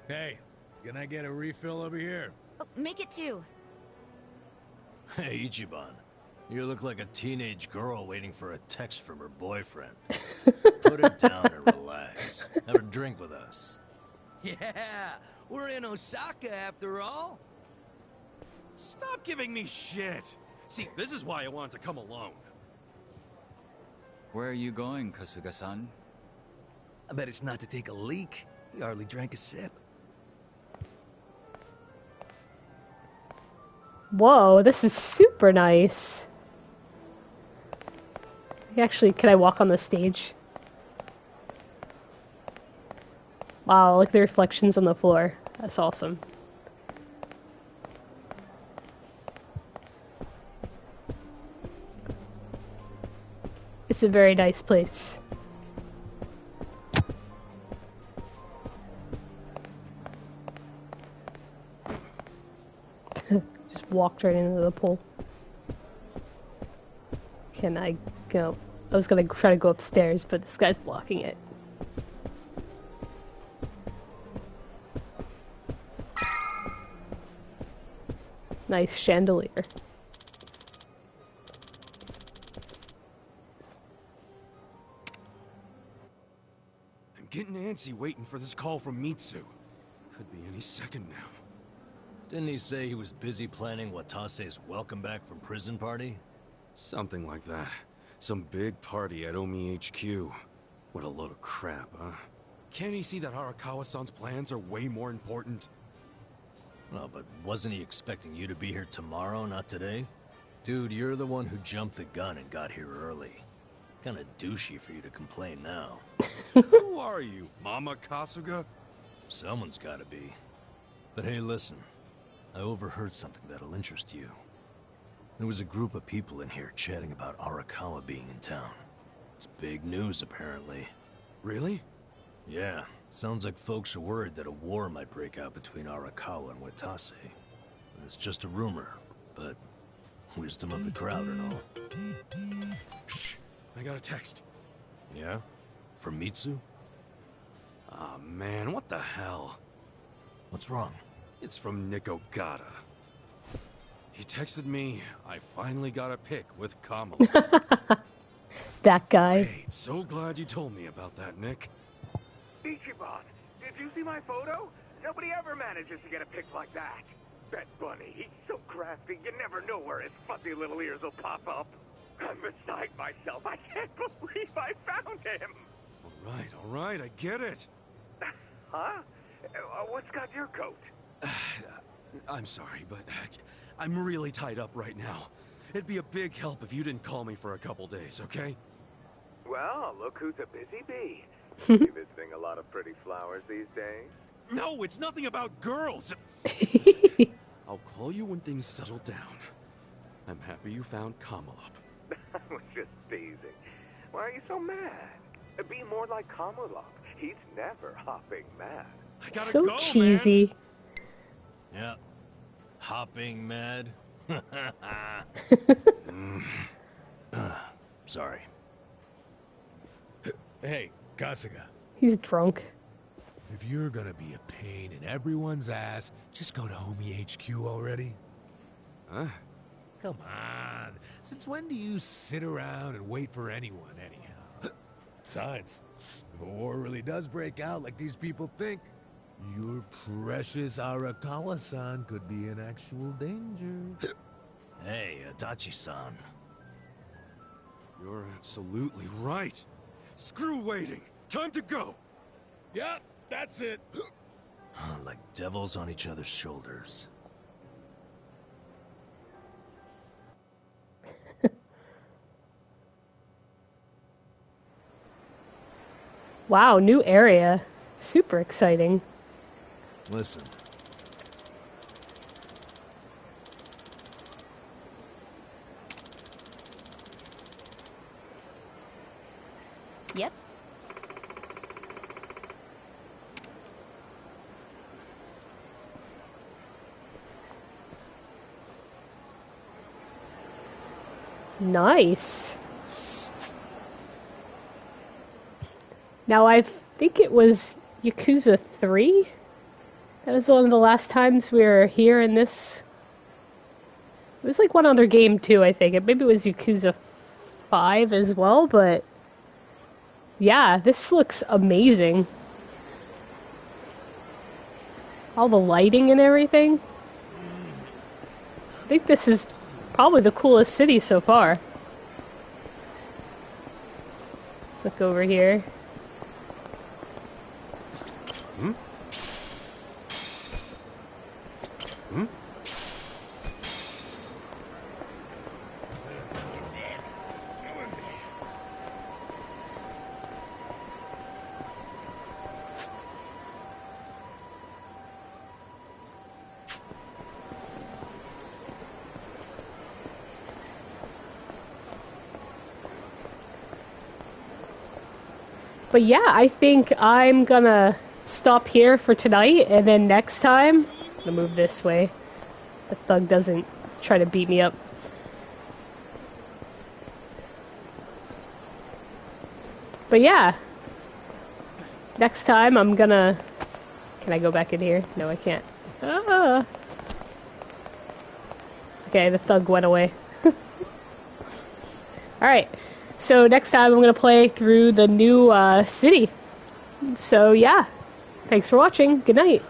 Hey, can I get a refill over here? Oh, make it 2. Hey, Ichiban. You look like a teenage girl waiting for a text from her boyfriend. Put it down and relax. Have a drink with us. Yeah, we're in Osaka after all. Stop giving me shit! See, this is why I wanted to come alone. Where are you going, Kasuga-san? I bet it's not to take a leak. He hardly drank a sip. Whoa, this is super nice. Actually, can I walk on the stage? Wow, look at the reflections on the floor. That's awesome. It's a very nice place. Just walked right into the pool. Can I go? I was gonna try to go upstairs, but this guy's blocking it. Nice chandelier. I'm getting antsy waiting for this call from Mitsu. Could be any second now. Didn't he say he was busy planning Watase's welcome back from prison party? Something like that. Some big party at Omi HQ. What a load of crap, huh? Can't he see that Arakawa-san's plans are way more important? No, but wasn't he expecting you to be here tomorrow, not today? Dude, you're the one who jumped the gun and got here early. Kinda douchey for you to complain now. Who are you, Mama Kasuga? Someone's gotta be. But hey, listen. I overheard something that'll interest you. There was a group of people in here chatting about Arakawa being in town. It's big news, apparently. Really? Yeah. Sounds like folks are worried that a war might break out between Arakawa and Watase. It's just a rumor, but wisdom of the crowd and all. Shh! I got a text. Yeah? From Mitsu? Aw, man, what the hell? What's wrong? It's from Nick Ogata. He texted me, I finally got a pic with Kamala. That guy. Great, so glad you told me about that, Nick. Ichiban, did you see my photo? Nobody ever manages to get a pic like that. Bet Bunny, he's so crafty, you never know where his fuzzy little ears will pop up. I'm beside myself. I can't believe I found him. All right, I get it. Huh? What's got your coat? I'm sorry, but I'm really tied up right now. It'd be a big help if you didn't call me for a couple days, okay? Well, look who's a busy bee. You visiting a lot of pretty flowers these days? No, it's nothing about girls. I'll call you when things settle down. I'm happy you found Kamala. I was just teasing. Why are you so mad? Be more like Kamala. He's never hopping mad. I gotta so go, cheesy. Man. Yeah. Hopping mad? Sorry. Hey, Kasuga. He's drunk. If you're gonna be a pain in everyone's ass, just go to Homie HQ already. Huh? Come on. Since when do you sit around and wait for anyone, anyhow? Besides, if a war really does break out like these people think, Your precious Arakawa-san could be in actual danger. Hey, Adachi-san. You're absolutely right. Screw waiting. Time to go. Yeah, that's it. Like devils on each other's shoulders. Wow, new area. Super exciting. Listen. Yep. Nice. Now I think it was Yakuza 3? That was one of the last times we were here in this. It was like one other game too, I think. Maybe it was Yakuza 5 as well, but yeah, this looks amazing. All the lighting and everything. I think this is probably the coolest city so far. Let's look over here. Hmm? Hmm? But yeah, I think I'm gonna stop here for tonight, and then next time, I'm gonna move this way. The thug doesn't try to beat me up. But yeah, next time I'm gonna... Can I go back in here? No, I can't. Ah. Okay, the thug went away. Alright, so next time I'm gonna play through the new city. So yeah, thanks for watching. Good night.